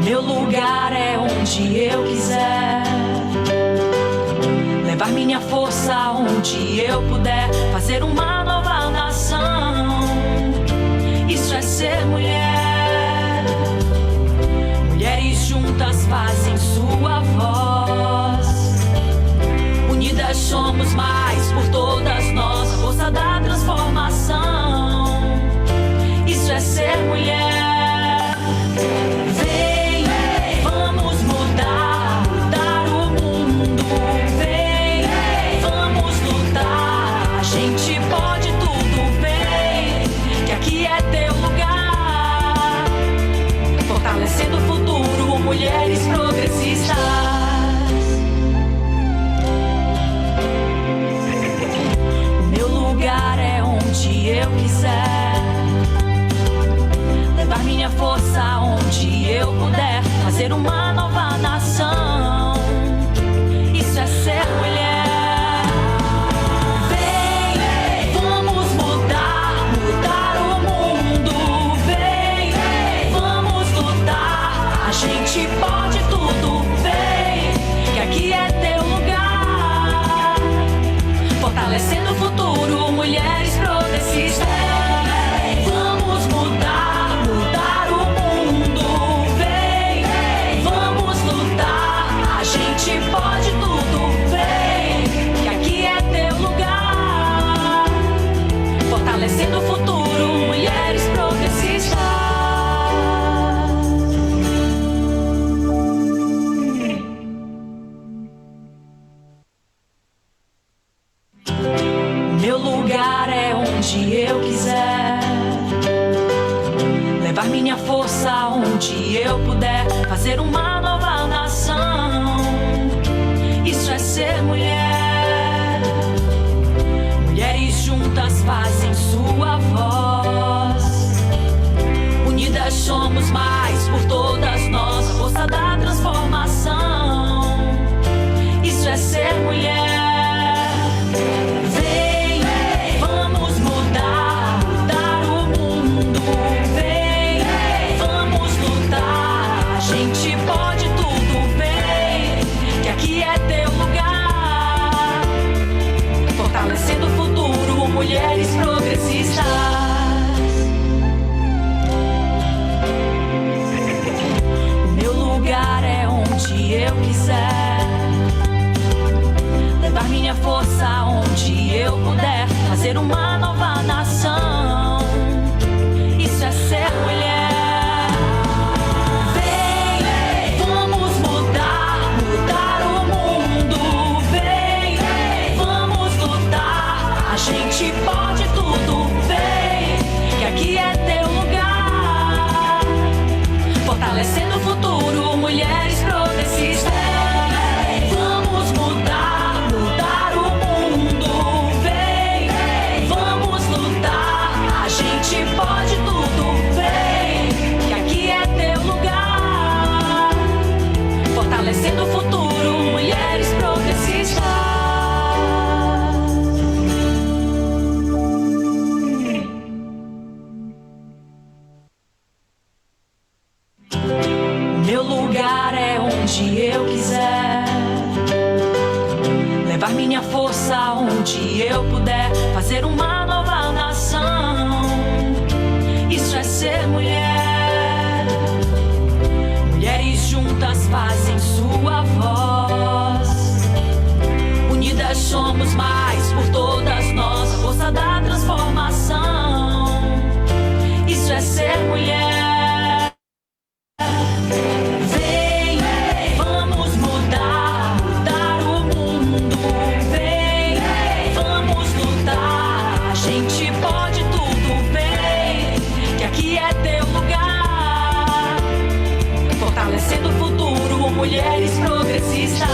Meu lugar é onde eu quiser, levar minha força onde eu puder, fazer uma nova nação. Isso é ser mulher. Mulheres juntas fazem sua voz. Unidas somos mais por todas nós, a força da transformação. Isso é ser mulher. Mulheres progressistas. O meu lugar é onde eu quiser, levar minha força onde eu puder, fazer uma nova nação. Isso é ser mulher. A gente pode tudo, vem, que aqui é teu lugar. Fortalecendo o futuro, mulheres progressistas. Vamos mudar, mudar o mundo, vem, vamos lutar. A gente pode tudo, vem, que aqui é teu lugar. Fortalecendo o futuro, mulheres progressistas. Meu lugar é onde eu quiser, levar minha força onde eu puder, fazer uma nova nação. Isso é ser mulher. Mulheres juntas fazem sua voz. Unidas somos mais por todas nós, a força da transformação. Isso é ser mulher. Fortalecendo o futuro, mulheres progressistas. O meu lugar é onde eu quiser, levar minha força onde eu puder, fazer uma nova nação. Isso é ser mulher. A gente pode tudo, vem, que aqui é teu lugar. Fortalecendo o futuro, mulheres progressistas. Vamos mudar, mudar o mundo, vem, vamos lutar. A gente pode tudo, vem, que aqui é teu lugar. Fortalecendo o futuro, mulheres progressistas. Meu lugar é onde eu quiser, levar minha força onde eu puder, fazer uma nova nação. Isso é ser mulher. Mulheres juntas fazem sua voz. Unidas somos mais por todas nós, a força da transformação. Isso é ser mulher. Fortalecendo o futuro, mulheres progressistas.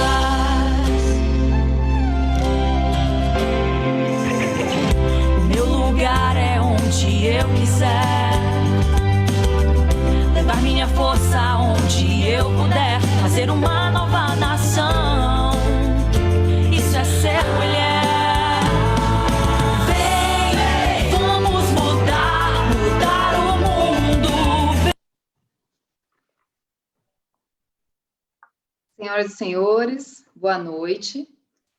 O meu lugar é onde eu quiser, levar minha força onde eu puder, fazer uma nova nação. Isso é ser mulher. Senhoras e senhores, boa noite.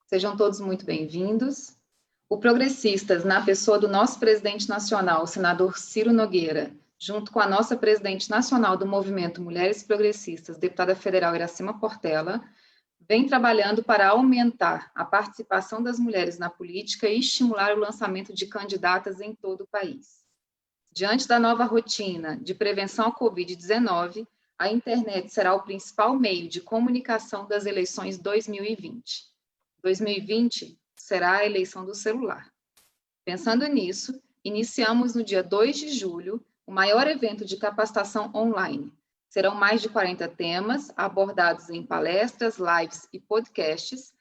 Sejam todos muito bem-vindos. O Progressistas, na pessoa do nosso presidente nacional, o senador Ciro Nogueira, junto com a nossa presidente nacional do Movimento Mulheres Progressistas, deputada federal Iracema Portela, vem trabalhando para aumentar a participação das mulheres na política e estimular o lançamento de candidatas em todo o país. Diante da nova rotina de prevenção à Covid-19, a internet será o principal meio de comunicação das eleições 2020. 2020 será a eleição do celular. Pensando nisso, iniciamos no dia 2 de julho o maior evento de capacitação online. Serão mais de 40 temas abordados em palestras, lives e podcasts,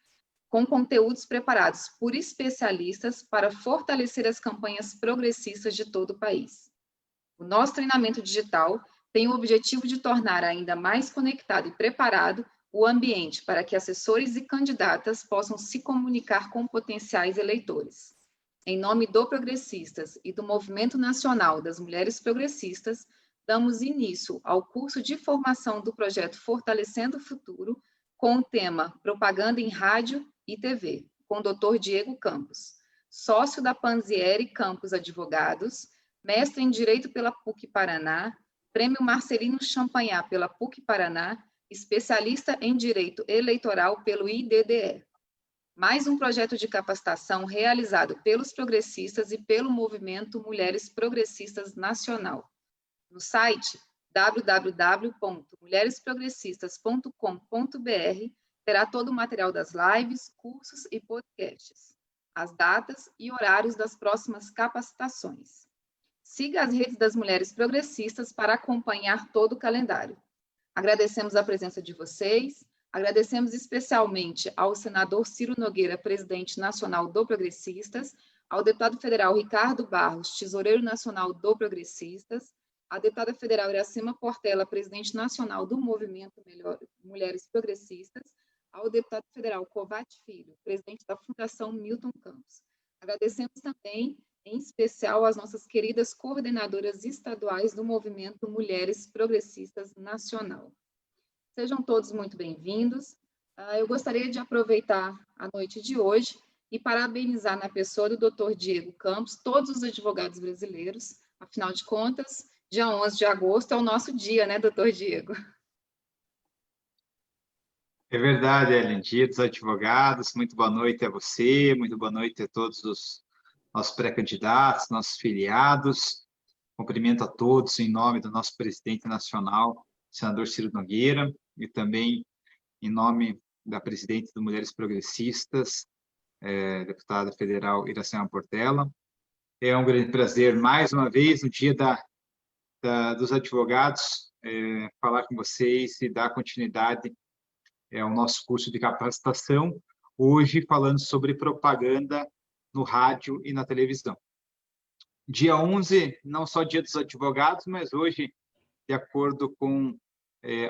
com conteúdos preparados por especialistas para fortalecer as campanhas progressistas de todo o país. O nosso treinamento digital tem o objetivo de tornar ainda mais conectado e preparado o ambiente para que assessores e candidatas possam se comunicar com potenciais eleitores. Em nome do Progressistas e do Movimento Nacional das Mulheres Progressistas, damos início ao curso de formação do projeto Fortalecendo o Futuro, com o tema Propaganda em Rádio e TV, com o Dr. Diego Campos, sócio da Panzieri Campos Advogados, mestre em Direito pela PUC Paraná, Prêmio Marcelino Champagnat pela PUC Paraná, especialista em Direito Eleitoral pelo IDDE. Mais um projeto de capacitação realizado pelos progressistas e pelo Movimento Mulheres Progressistas Nacional. No site www.mulheresprogressistas.com.br terá todo o material das lives, cursos e podcasts, as datas e horários das próximas capacitações. Siga as redes das Mulheres Progressistas para acompanhar todo o calendário. Agradecemos a presença de vocês, agradecemos especialmente ao senador Ciro Nogueira, presidente nacional do Progressistas, ao deputado federal Ricardo Barros, tesoureiro nacional do Progressistas, à deputada federal Iracema Portela, presidente nacional do Movimento Mulheres Progressistas, ao deputado federal Covat Filho, presidente da Fundação Milton Campos. Agradecemos também, em especial, às nossas queridas coordenadoras estaduais do Movimento Mulheres Progressistas Nacional. Sejam todos muito bem-vindos. Eu gostaria de aproveitar a noite de hoje e parabenizar na pessoa do Dr. Diego Campos todos os advogados brasileiros. Afinal de contas, dia 11 de agosto é o nosso dia, né, doutor Diego? É verdade, Ellen. Dia dos advogados. Muito boa noite a você, muito boa noite a todos os nossos pré-candidatos, nossos filiados. Cumprimento a todos em nome do nosso presidente nacional, senador Ciro Nogueira, e também em nome da presidente do Mulheres Progressistas, deputada federal Iracema Portela. É um grande prazer, mais uma vez, no dia dos advogados, falar com vocês e dar continuidade ao nosso curso de capacitação, hoje falando sobre propaganda no rádio e na televisão. Dia 11, não só dia dos advogados, mas hoje, de acordo com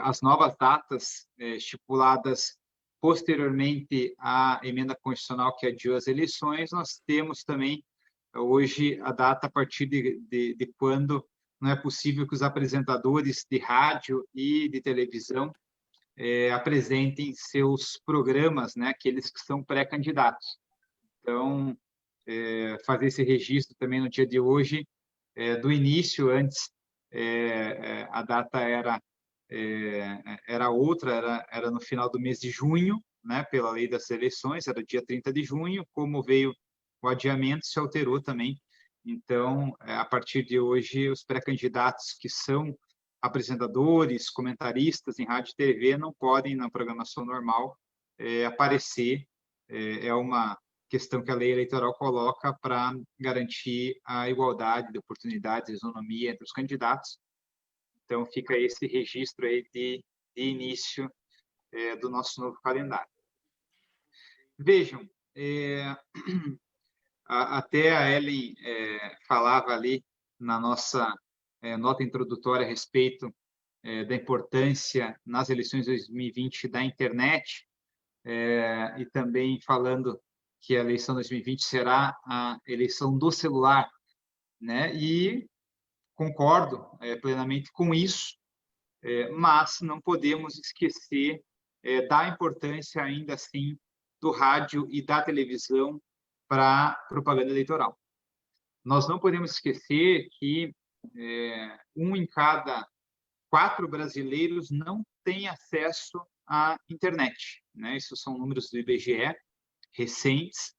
as novas datas estipuladas posteriormente à emenda constitucional que adiou as eleições, nós temos também hoje a data a partir de quando não é possível que os apresentadores de rádio e de televisão apresentem seus programas, né, aqueles que são pré-candidatos. Então, fazer esse registro também no dia de hoje, do início, antes, a data era outra, era no final do mês de junho, né, pela lei das eleições, era dia 30 de junho, como veio o adiamento, se alterou também. Então, a partir de hoje, os pré-candidatos que são apresentadores, comentaristas em rádio e TV não podem, na programação normal, aparecer. É uma questão que a lei eleitoral coloca para garantir a igualdade de oportunidades, isonomia entre os candidatos. Então, fica esse registro aí de início do nosso novo calendário. Vejam, até a Ellen falava ali na nossa nota introdutória a respeito da importância nas eleições de 2020 da internet, e também falando que a eleição 2020 será a eleição do celular, né? E concordo plenamente com isso, mas não podemos esquecer da importância, ainda assim, do rádio e da televisão para a propaganda eleitoral. Nós não podemos esquecer que 1 em cada 4 brasileiros não tem acesso à internet, né? Isso são números do IBGE recentes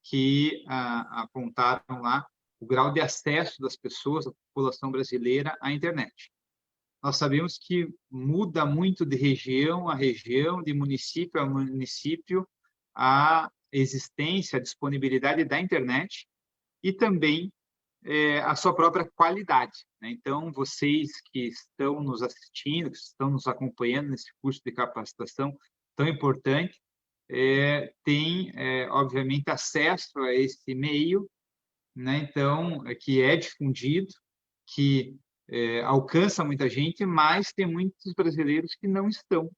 que apontaram lá o grau de acesso das pessoas, da população brasileira à internet. Nós sabemos que muda muito de região a região, de município a município, a existência, a disponibilidade da internet e também a sua própria qualidade, né? Então, vocês que estão nos assistindo, que estão nos acompanhando nesse curso de capacitação tão importante, têm, obviamente, acesso a esse meio, né? Então, que é difundido, que alcança muita gente, mas tem muitos brasileiros que não estão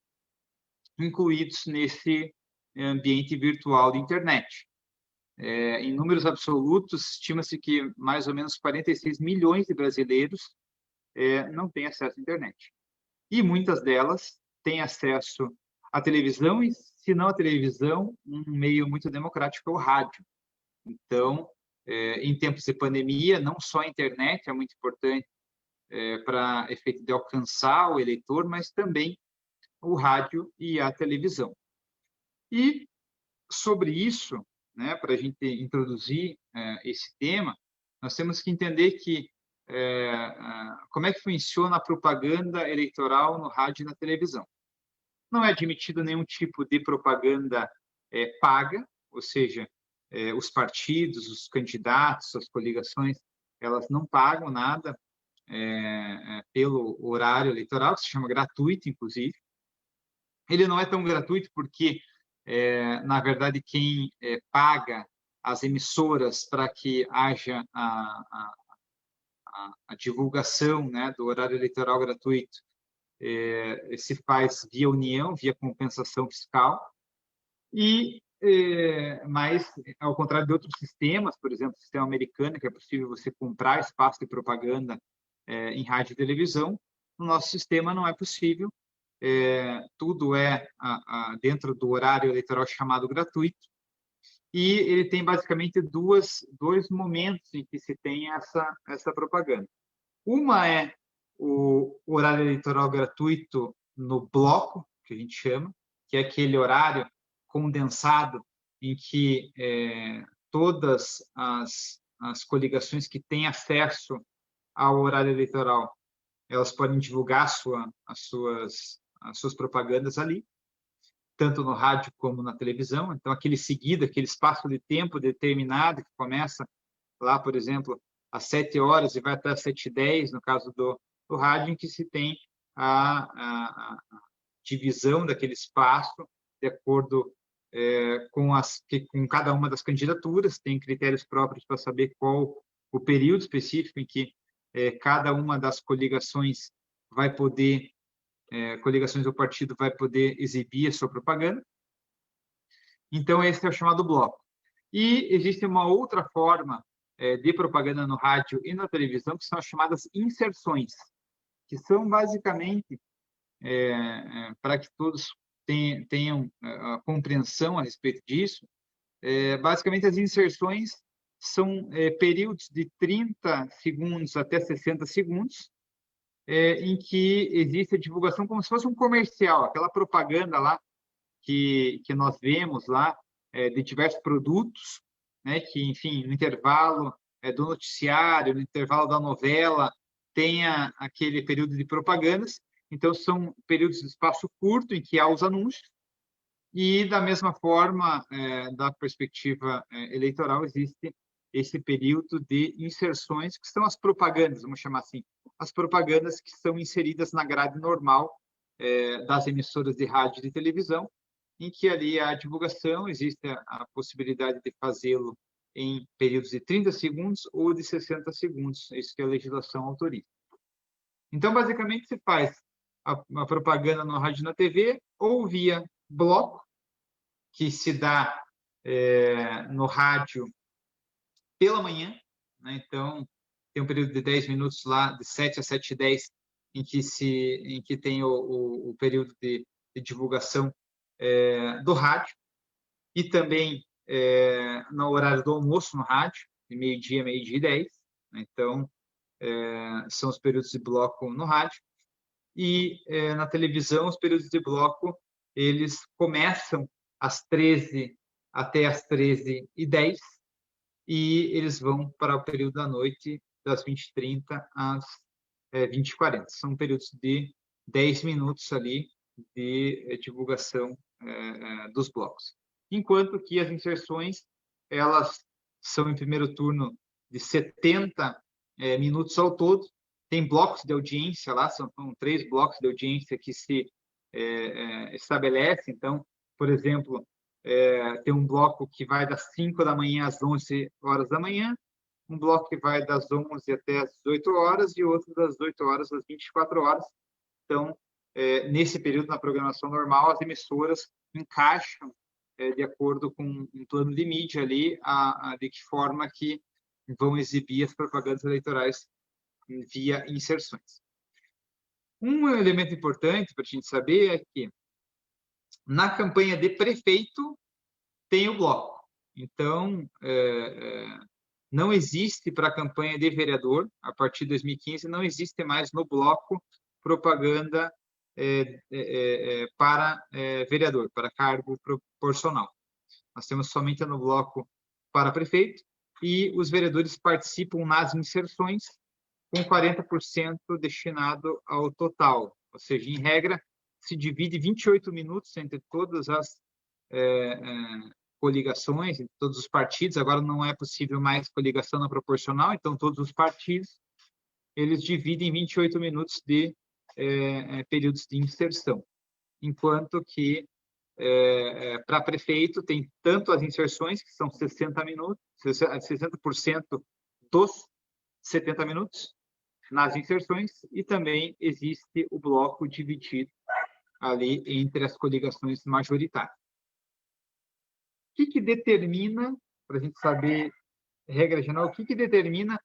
incluídos nesse ambiente virtual de internet. Em números absolutos, estima-se que mais ou menos 46 milhões de brasileiros não têm acesso à internet. E muitas delas têm acesso à televisão, e se não à televisão, um meio muito democrático é o rádio. Então, em tempos de pandemia, não só a internet é muito importante para efeito de alcançar o eleitor, mas também o rádio e a televisão. E sobre isso, né, para a gente introduzir esse tema, nós temos que entender que como é que funciona a propaganda eleitoral no rádio e na televisão. Não é admitido nenhum tipo de propaganda paga, ou seja, os partidos, os candidatos, as coligações, elas não pagam nada pelo horário eleitoral, que se chama gratuito, inclusive. Ele não é tão gratuito porque, na verdade, quem paga as emissoras para que haja a divulgação, né, do horário eleitoral gratuito se faz via União, via compensação fiscal, mas, ao contrário de outros sistemas, por exemplo, o sistema americano, que é possível você comprar espaço de propaganda em rádio e televisão, no nosso sistema não é possível. Tudo dentro do horário eleitoral chamado gratuito, e ele tem basicamente dois momentos em que se tem essa propaganda. Uma é o horário eleitoral gratuito no bloco, que a gente chama, que é aquele horário condensado em que todas as coligações que têm acesso ao horário eleitoral, elas podem divulgar as suas propagandas ali, tanto no rádio como na televisão. Então, aquele espaço de tempo determinado que começa lá, por exemplo, às 7 horas e vai até às 7h10, no caso do rádio, em que se tem a divisão daquele espaço de acordo com cada uma das candidaturas, tem critérios próprios para saber qual o período específico em que cada uma das coligações vai poder, coligações do partido vai poder exibir a sua propaganda. Então, esse é o chamado bloco. E existe uma outra forma de propaganda no rádio e na televisão, que são as chamadas inserções, que são basicamente, para que todos tenham a compreensão a respeito disso, basicamente as inserções são períodos de 30 segundos até 60 segundos, em que existe a divulgação como se fosse um comercial, aquela propaganda lá que nós vemos lá de diversos produtos, né, que, enfim, no intervalo do noticiário, no intervalo da novela, tenha aquele período de propagandas. Então, são períodos de espaço curto em que há os anúncios, e, da mesma forma, da perspectiva eleitoral, existe esse período de inserções, que são as propagandas, vamos chamar assim, as propagandas que são inseridas na grade normal das emissoras de rádio e de televisão, em que ali há a divulgação, existe a possibilidade de fazê-lo em períodos de 30 segundos ou de 60 segundos, isso que a legislação autoriza. Então, basicamente, se faz a propaganda no rádio e na TV, ou via bloco, que se dá no rádio pela manhã, né? Então, tem um período de 10 minutos lá, de 7 a 7h10, em que tem o período de divulgação do rádio, e também no horário do almoço no rádio, de meio-dia, meio-dia e 10. Então, são os períodos de bloco no rádio. E na televisão, os períodos de bloco, eles começam às 13 até às 13h10, e eles vão para o período da noite, das 20h30 às 20h40. São períodos de 10 minutos ali de divulgação dos blocos. Enquanto que as inserções, elas são em primeiro turno de 70 minutos ao todo. Tem blocos de audiência lá, são 3 blocos de audiência que se estabelecem. Então, por exemplo, tem um bloco que vai das 5 da manhã às 11 horas da manhã, um bloco que vai das 11 até as 18 horas e outro das 18 horas às 24 horas. Então, nesse período, na programação normal, as emissoras encaixam de acordo com um plano de mídia ali, de que forma que vão exibir as propagandas eleitorais via inserções. Um elemento importante para a gente saber é que na campanha de prefeito tem o bloco. Então, não existe para a campanha de vereador, a partir de 2015, não existe mais no bloco propaganda para vereador, para cargo proporcional. Nós temos somente no bloco para prefeito, e os vereadores participam nas inserções com 40% destinado ao total. Ou seja, em regra, se divide 28 minutos entre todas as coligações, entre todos os partidos. Agora não é possível mais coligação na proporcional, então todos os partidos, eles dividem 28 minutos de períodos de inserção. Enquanto que para prefeito tem tanto as inserções, que são 60 minutos, 60% dos 70 minutos nas inserções, e também existe o bloco dividido ali entre as coligações majoritárias. O que determina, para a gente saber, regra geral, o que determina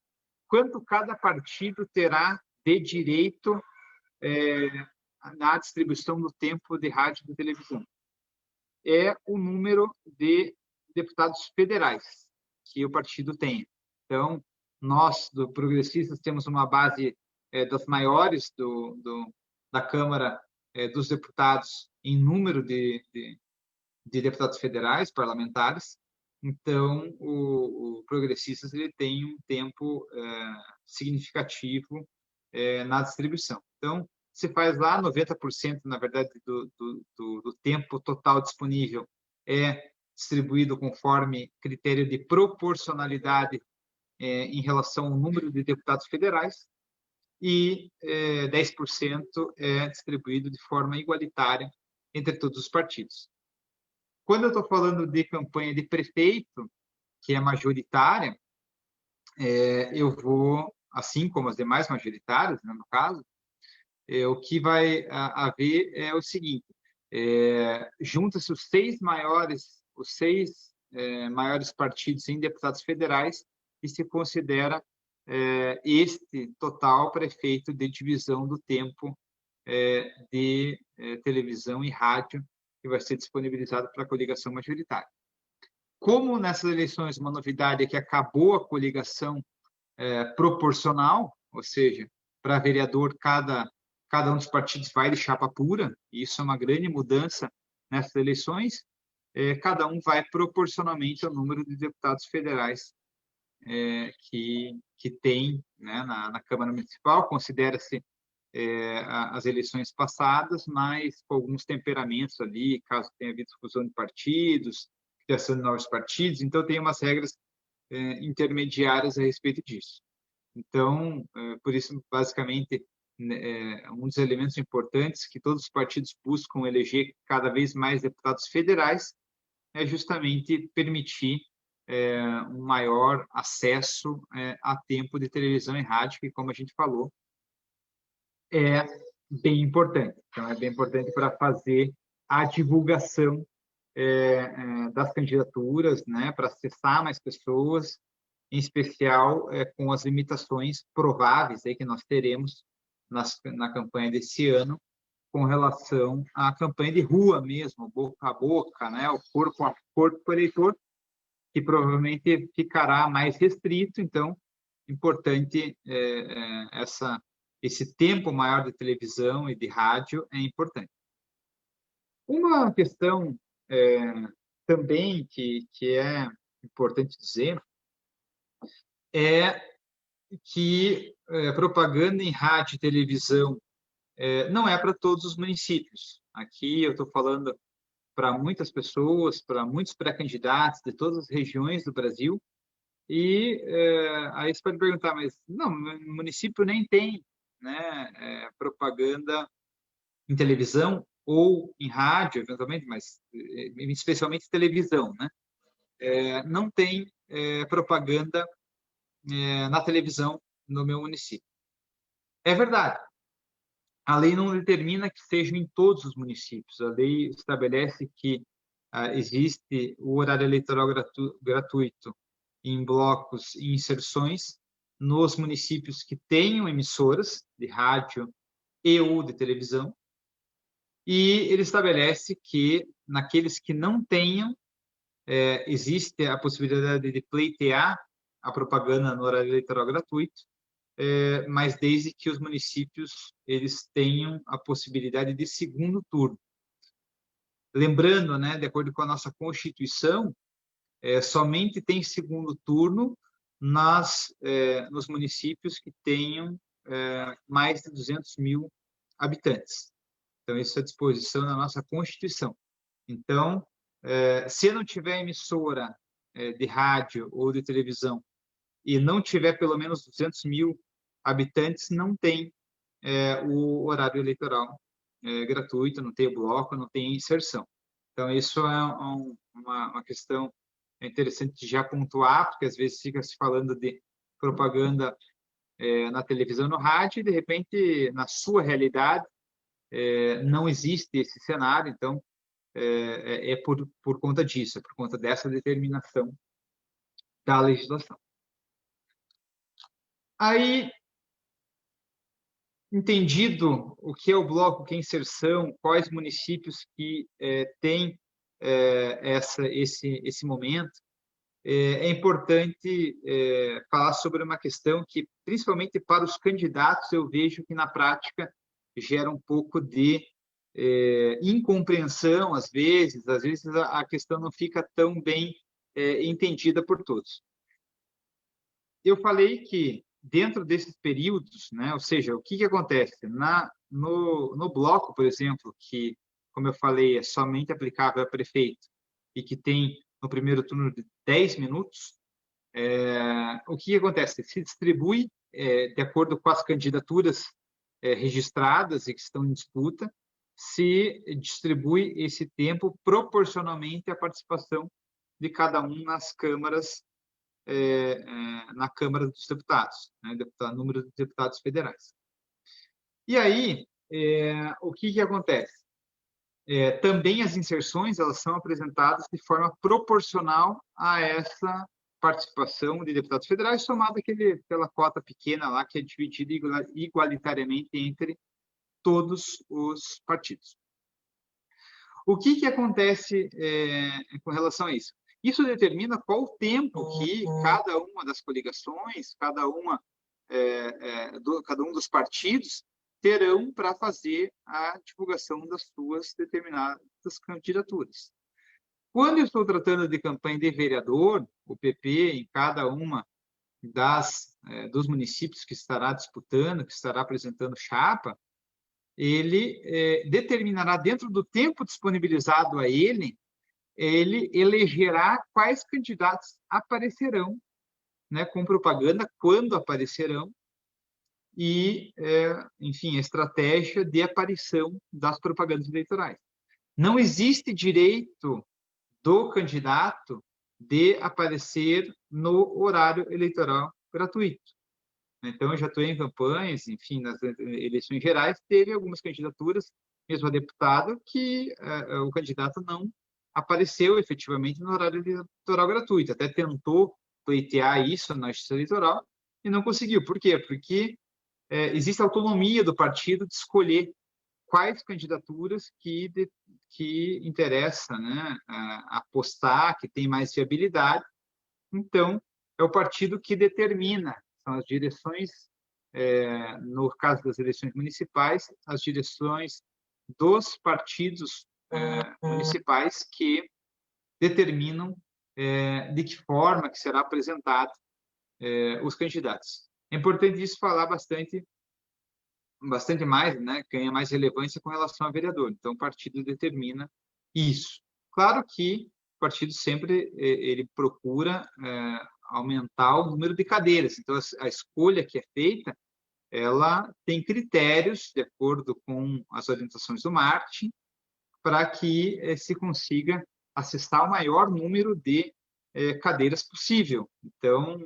quanto cada partido terá de direito na distribuição do tempo de rádio e de televisão? É o número de deputados federais que o partido tem. Então, nós, do Progressistas, temos uma base das maiores da Câmara dos Deputados em número de deputados federais, parlamentares. Então, o Progressistas ele tem um tempo significativo na distribuição. Então, se faz lá 90%, na verdade, do tempo total disponível é distribuído conforme critério de proporcionalidade em relação ao número de deputados federais, e 10% é distribuído de forma igualitária entre todos os partidos. Quando eu estou falando de campanha de prefeito, que é majoritária, eu vou, assim como as demais majoritárias, né, no caso, o que vai haver é o seguinte: junta-se os seis maiores partidos em deputados federais, e se considera este total prefeito de divisão do tempo de televisão e rádio que vai ser disponibilizado para a coligação majoritária. Como nessas eleições uma novidade é que acabou a coligação proporcional, ou seja, para vereador cada um dos partidos vai de chapa pura, e isso é uma grande mudança nessas eleições, cada um vai proporcionalmente ao número de deputados federais que tem, né, na Câmara Municipal. Considera-se as eleições passadas, mas com alguns temperamentos ali, caso tenha havido fusão de partidos, criação de novos partidos. Então, tem umas regras intermediárias a respeito disso. Então, por isso, basicamente, um dos elementos importantes que todos os partidos buscam eleger cada vez mais deputados federais é justamente permitir um maior acesso a tempo de televisão e rádio, que, como a gente falou, é bem importante. Então, é bem importante para fazer a divulgação das candidaturas, né, para acessar mais pessoas, em especial com as limitações prováveis aí que nós teremos na campanha desse ano, com relação à campanha de rua mesmo, boca a boca, né, o corpo a corpo com o eleitor, que provavelmente ficará mais restrito. Então, importante esse tempo maior de televisão e de rádio é importante. Uma questão também que é importante dizer é que propaganda em rádio e televisão não é para todos os municípios. Aqui eu estou falando para muitas pessoas, para muitos pré-candidatos de todas as regiões do Brasil, e aí você pode perguntar, mas não, o município nem tem, né, propaganda em televisão ou em rádio, eventualmente, mas especialmente televisão, né? Não tem propaganda na televisão no meu município. É verdade. A lei não determina que seja em todos os municípios. A lei estabelece que existe o horário eleitoral gratuito em blocos e inserções nos municípios que tenham emissoras de rádio e ou de televisão, e ele estabelece que naqueles que não tenham, existe a possibilidade de pleitear a propaganda no horário eleitoral gratuito, mas desde que os municípios eles tenham a possibilidade de segundo turno. Lembrando, né, de acordo com a nossa Constituição, somente tem segundo turno nos municípios que tenham mais de 200 mil habitantes. Então, isso é à disposição da nossa Constituição. Então, se não tiver emissora de rádio ou de televisão e não tiver pelo menos 200 mil habitantes, não tem o horário eleitoral gratuito, não tem bloco, não tem inserção. Então, isso é uma questão interessante já pontuar, porque às vezes fica se falando de propaganda na televisão, no rádio, e de repente, na sua realidade, não existe esse cenário. Então, por conta disso, por conta dessa determinação da legislação. Aí, entendido o que é o bloco, o que é inserção, quais municípios que têm esse momento, é importante falar sobre uma questão que, principalmente para os candidatos, eu vejo que na prática gera um pouco de incompreensão, às vezes a questão não fica tão bem entendida por todos. Eu falei que dentro desses períodos, né, ou seja, o que acontece? No bloco, por exemplo, que, como eu falei, é somente aplicável a prefeito e que tem no primeiro turno de 10 minutos, o que acontece? Se distribui, de acordo com as candidaturas registradas e que estão em disputa, se distribui esse tempo proporcionalmente à participação de cada um nas câmaras, na Câmara dos Deputados, né, número de deputados federais. E aí, o que acontece? Também as inserções elas são apresentadas de forma proporcional a essa participação de deputados federais, somada aquela cota pequena lá que é dividida igualitariamente entre todos os partidos. O que acontece com relação a isso? Isso determina qual o tempo que cada uma das coligações, cada um dos partidos terão para fazer a divulgação das suas determinadas candidaturas. Quando eu estou tratando de campanha de vereador, o PP, em cada uma dos municípios que estará disputando, que estará apresentando chapa, ele determinará, dentro do tempo disponibilizado a ele elegerá quais candidatos aparecerão, né, com propaganda, quando aparecerão, e, enfim, a estratégia de aparição das propagandas eleitorais. Não existe direito do candidato de aparecer no horário eleitoral gratuito. Então, eu já estou em campanhas, enfim, nas eleições gerais, teve algumas candidaturas, mesmo a deputado, que o candidato não apareceu efetivamente no horário eleitoral gratuito. Até tentou pleitear isso na Justiça Eleitoral e não conseguiu. Por quê? Porque existe autonomia do partido de escolher quais candidaturas que interessa, né, apostar, que tem mais viabilidade. Então, é o partido que determina, são as direções, no caso das eleições municipais, as direções dos partidos municipais que determinam de que forma que será apresentado os candidatos. É importante isso falar bastante mais, né, ganha mais relevância com relação ao vereador. Então, o partido determina isso. Claro que o partido sempre ele procura aumentar o número de cadeiras. Então, a escolha que é feita, ela tem critérios de acordo com as orientações do marketing para que se consiga acessar o maior número de cadeiras possível. Então,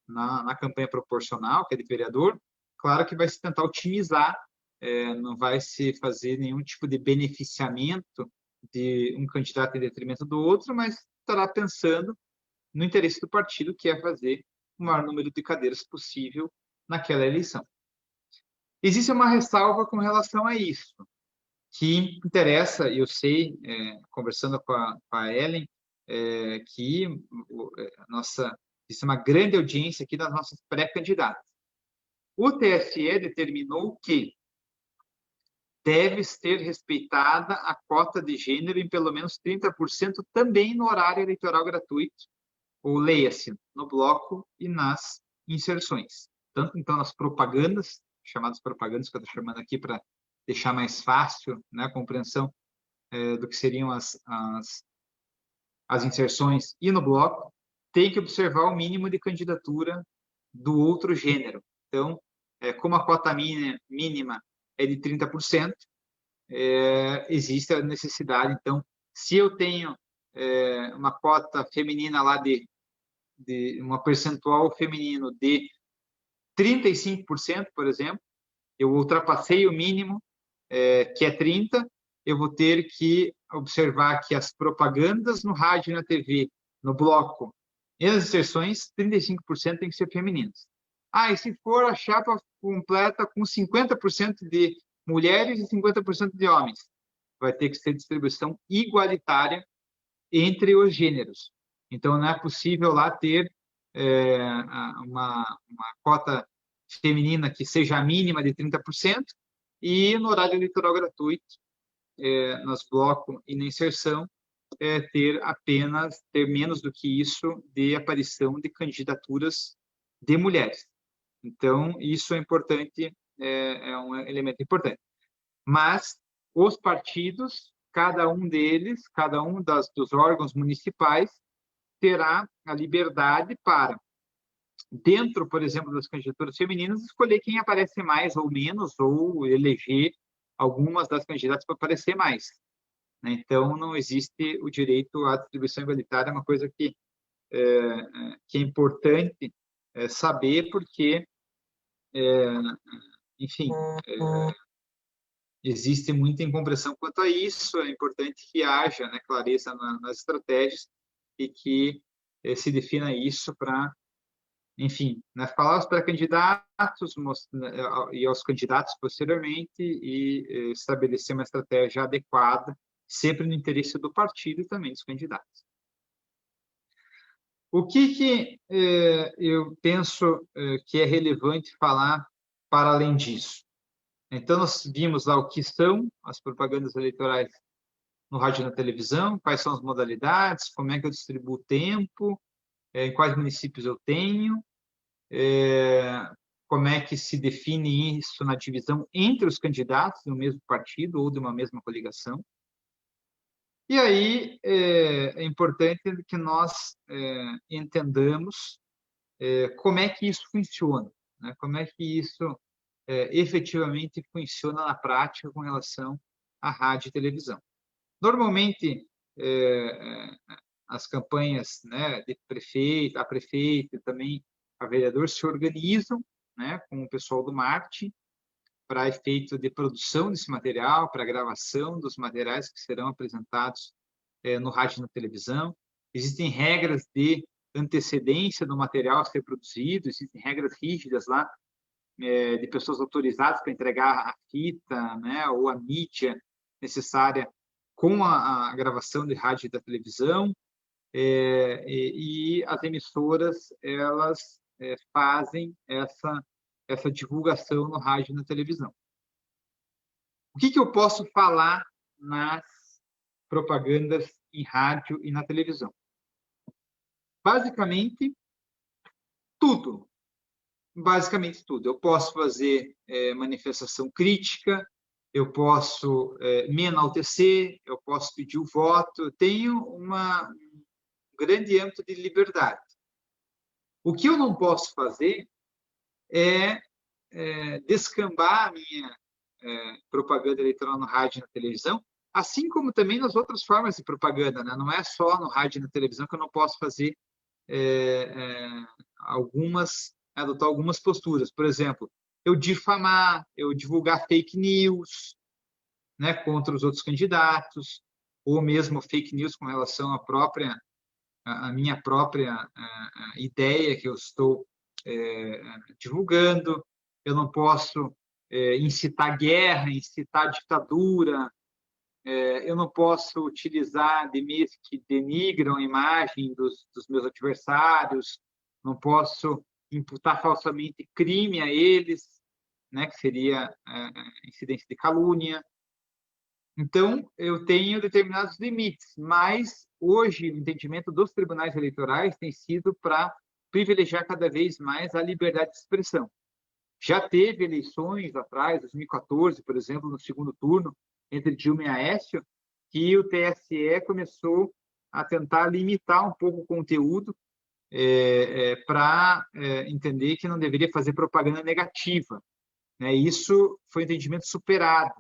na campanha proporcional, que é de vereador, claro que vai se tentar otimizar, não vai se fazer nenhum tipo de beneficiamento de um candidato em detrimento do outro, mas estará pensando no interesse do partido, que é fazer o maior número de cadeiras possível naquela eleição. Existe uma ressalva com relação a isso, que interessa, eu sei, conversando com a Ellen, que existe uma grande audiência aqui das nossas pré-candidatas. O TSE determinou que deve ser respeitada a cota de gênero em pelo menos 30% também no horário eleitoral gratuito, ou leia-se, no bloco e nas inserções. Tanto, então, nas propagandas, chamadas propagandas, que eu estou chamando aqui para deixar mais fácil, né, a compreensão do que seriam as inserções, e no bloco, tem que observar o mínimo de candidatura do outro gênero. Então, como a cota mínima é de 30%, existe a necessidade. Então, se eu tenho uma cota feminina lá de uma percentual feminino de 35%, por exemplo, eu ultrapassei o mínimo, que é 30%, eu vou ter que observar que as propagandas no rádio e na TV, no bloco e nas inserções, 35% tem que ser femininas. E se for a chapa completa com 50% de mulheres e 50% de homens, vai ter que ser distribuição igualitária entre os gêneros. Então, não é possível lá ter uma cota feminina que seja a mínima de 30% e no horário eleitoral gratuito, nos blocos e na inserção, ter menos do que isso de aparição de candidaturas de mulheres. Então, isso é importante, é um elemento importante. Mas os partidos, cada um deles, cada um dos órgãos municipais, terá a liberdade para, dentro, por exemplo, das candidaturas femininas, escolher quem aparece mais ou menos, ou eleger algumas das candidatas para aparecer mais. Então, não existe o direito à distribuição igualitária, é uma coisa que é importante saber, porque, enfim, existe muita incompreensão quanto a isso. É importante que haja, né, clareza nas estratégias e que se defina isso para, enfim, né, falar aos pré-candidatos e aos candidatos posteriormente e estabelecer uma estratégia adequada, sempre no interesse do partido e também dos candidatos. O que eu penso que é relevante falar para além disso? Então, nós vimos lá o que são as propagandas eleitorais no rádio e na televisão, quais são as modalidades, como é que eu distribuo o tempo, em quais municípios eu tenho, como é que se define isso na divisão entre os candidatos do mesmo partido ou de uma mesma coligação. E aí é importante que nós entendamos como é que isso funciona, né? Como é que isso efetivamente funciona na prática com relação à rádio e televisão. Normalmente, as campanhas, né, de prefeito, a prefeito e também a vereador se organizam, né, com o pessoal do marketing para efeito de produção desse material, para gravação dos materiais que serão apresentados no rádio e na televisão. Existem regras de antecedência do material a ser produzido, existem regras rígidas lá de pessoas autorizadas para entregar a fita, né, ou a mídia necessária com a gravação de rádio e da televisão, e as emissoras, elas fazem essa divulgação no rádio e na televisão. O que eu posso falar nas propagandas em rádio e na televisão? Basicamente, tudo. Basicamente tudo. Eu posso fazer manifestação crítica, eu posso me enaltecer, eu posso pedir o voto, eu tenho um grande âmbito de liberdade. O que eu não posso fazer é descambar a minha propaganda eleitoral no rádio e na televisão, assim como também nas outras formas de propaganda, né? Não é só no rádio e na televisão que eu não posso fazer adotar algumas posturas. Por exemplo, eu difamar, eu divulgar fake news, né, contra os outros candidatos, ou mesmo fake news com relação à minha própria ideia que eu estou divulgando. Eu não posso incitar guerra, incitar ditadura. Eu não posso utilizar meios que denigram a imagem dos meus adversários. Não posso imputar falsamente crime a eles, né, que seria incidência de calúnia. Então, eu tenho determinados limites, mas hoje o entendimento dos tribunais eleitorais tem sido para privilegiar cada vez mais a liberdade de expressão. Já teve eleições atrás, 2014, por exemplo, no segundo turno, entre Dilma e Aécio, que o TSE começou a tentar limitar um pouco o conteúdo para entender que não deveria fazer propaganda negativa, né? Isso foi um entendimento superado.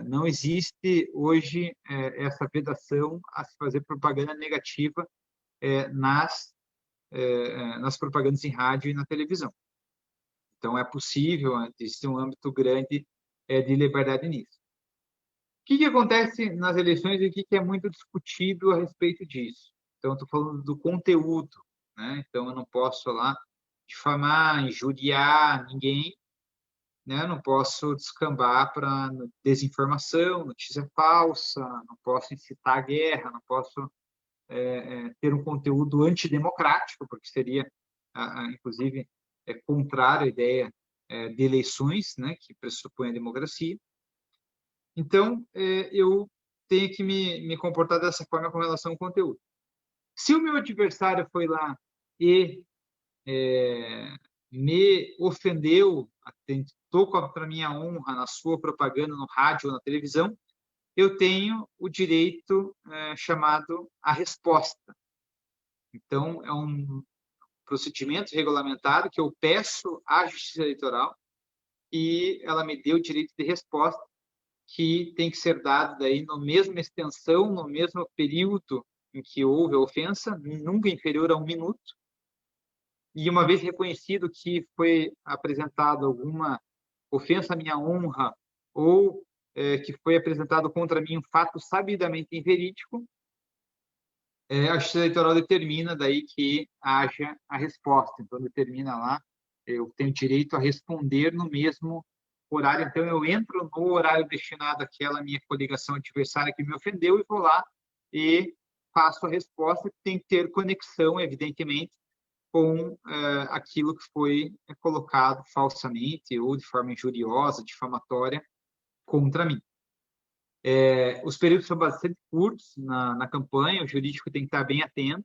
Não existe hoje essa vedação a se fazer propaganda negativa nas propagandas em rádio e na televisão. Então, é possível, existe um âmbito grande de liberdade nisso. O que acontece nas eleições e o que é muito discutido a respeito disso? Então, estou falando do conteúdo, né? Então, eu não posso lá difamar, injuriar ninguém, né? Eu não posso descambar para desinformação, notícia falsa, não posso incitar a guerra, não posso ter um conteúdo antidemocrático, porque seria, inclusive, contrário à ideia de eleições, né? Que pressupõe a democracia. Então, eu tenho que me comportar dessa forma com relação ao conteúdo. Se o meu adversário foi lá e me ofendeu, atentou contra a minha honra na sua propaganda no rádio ou na televisão, eu tenho o direito chamado a resposta. Então, é um procedimento regulamentado que eu peço à Justiça Eleitoral e ela me deu o direito de resposta, que tem que ser dado daí na mesma extensão, no mesmo período em que houve a ofensa, nunca inferior a 1 minuto. E uma vez reconhecido que foi apresentado alguma ofensa à minha honra ou que foi apresentado contra mim um fato sabidamente inverídico, a Justiça Eleitoral determina daí que haja a resposta. Então, determina lá, eu tenho direito a responder no mesmo horário. Então, eu entro no horário destinado àquela minha coligação adversária que me ofendeu e vou lá e faço a resposta, que tem que ter conexão, evidentemente, com aquilo que foi colocado falsamente ou de forma injuriosa, difamatória, contra mim. Os períodos são bastante curtos na campanha, o jurídico tem que estar bem atento.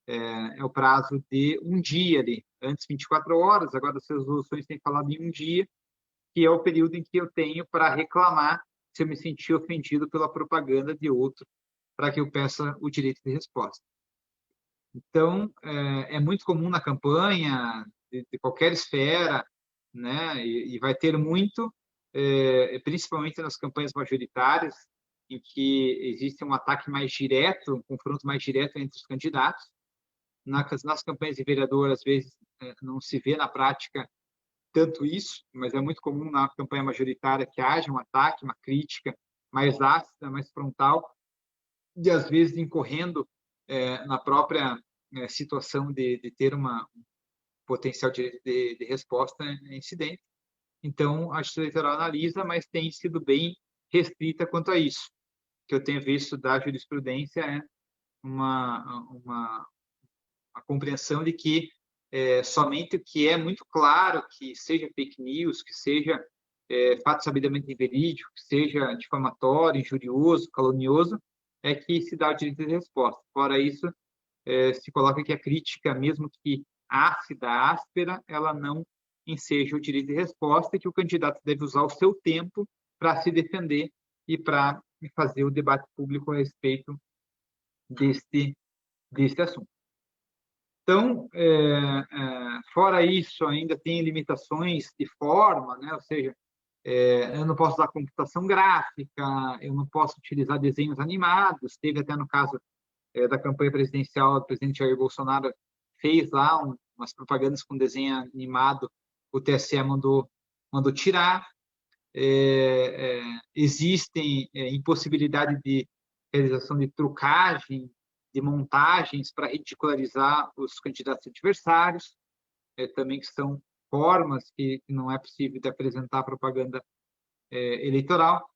É o prazo de um dia ali, antes 24 horas, agora as resoluções têm falado em um dia, que é o período em que eu tenho para reclamar se eu me senti ofendido pela propaganda de outro, para que eu peça o direito de resposta. Então, é muito comum na campanha, de qualquer esfera, né? E vai ter muito, principalmente nas campanhas majoritárias, em que existe um ataque mais direto, um confronto mais direto entre os candidatos. Nas campanhas de vereador, às vezes, não se vê na prática tanto isso, mas é muito comum na campanha majoritária que haja um ataque, uma crítica mais ácida, mais frontal, e às vezes incorrendo na própria situação de ter potencial de resposta é incidente. Então, a Justiça Eleitoral analisa, mas tem sido bem restrita quanto a isso. O que eu tenho visto da jurisprudência é uma compreensão de que somente o que é muito claro, que seja fake news, que seja fato sabidamente inverídico, que seja difamatório, injurioso, calunioso, é que se dá o direito de resposta. Fora isso, se coloca que a crítica, mesmo que ácida, áspera, ela não enseja o direito de resposta e que o candidato deve usar o seu tempo para se defender e para fazer o debate público a respeito deste assunto. Então, fora isso, ainda tem limitações de forma, né? Ou seja, eu não posso usar computação gráfica, eu não posso utilizar desenhos animados. Teve até no caso da campanha presidencial, o presidente Jair Bolsonaro fez lá umas propagandas com desenho animado, o TSE mandou tirar. Existem impossibilidade de realização de trucagem, de montagens para ridicularizar os candidatos adversários, também que são formas que não é possível de apresentar propaganda eleitoral.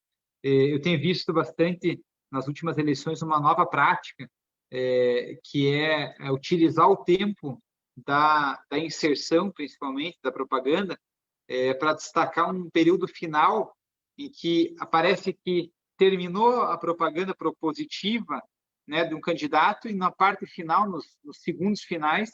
Eu tenho visto bastante nas últimas eleições uma nova prática, que é utilizar o tempo da inserção, principalmente, da propaganda, para destacar um período final em que aparece que terminou a propaganda propositiva, né, de um candidato e na parte final, nos segundos finais,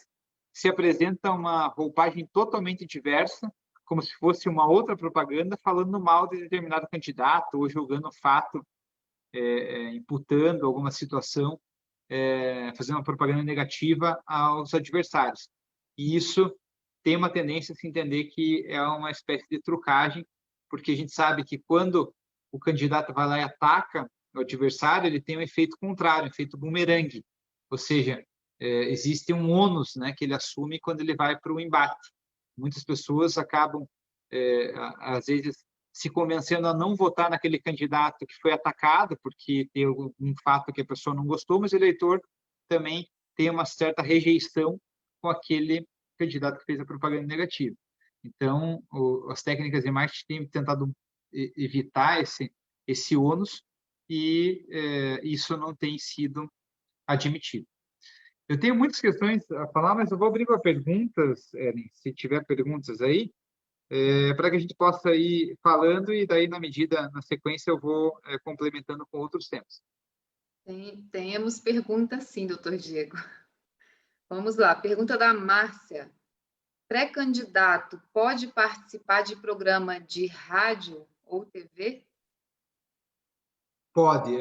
se apresenta uma roupagem totalmente diversa, como se fosse uma outra propaganda falando mal de determinado candidato ou julgando fato, imputando alguma situação, fazendo uma propaganda negativa aos adversários. E isso tem uma tendência a se entender que é uma espécie de trucagem, porque a gente sabe que quando o candidato vai lá e ataca o adversário, ele tem um efeito contrário, um efeito bumerangue, ou seja, existe um ônus, né, que ele assume quando ele vai para o embate. Muitas pessoas acabam, às vezes, se convencendo a não votar naquele candidato que foi atacado, porque tem um fato que a pessoa não gostou, mas o eleitor também tem uma certa rejeição com aquele candidato que fez a propaganda negativa. Então, as técnicas de marketing têm tentado evitar esse ônus e isso não tem sido admitido. Eu tenho muitas questões a falar, mas eu vou abrir para perguntas, Ellen, se tiver perguntas aí, para que a gente possa ir falando e daí, na sequência, eu vou complementando com outros temas. Temos perguntas sim, doutor Diego. Vamos lá, pergunta da Márcia. Pré-candidato pode participar de programa de rádio ou TV? Pode,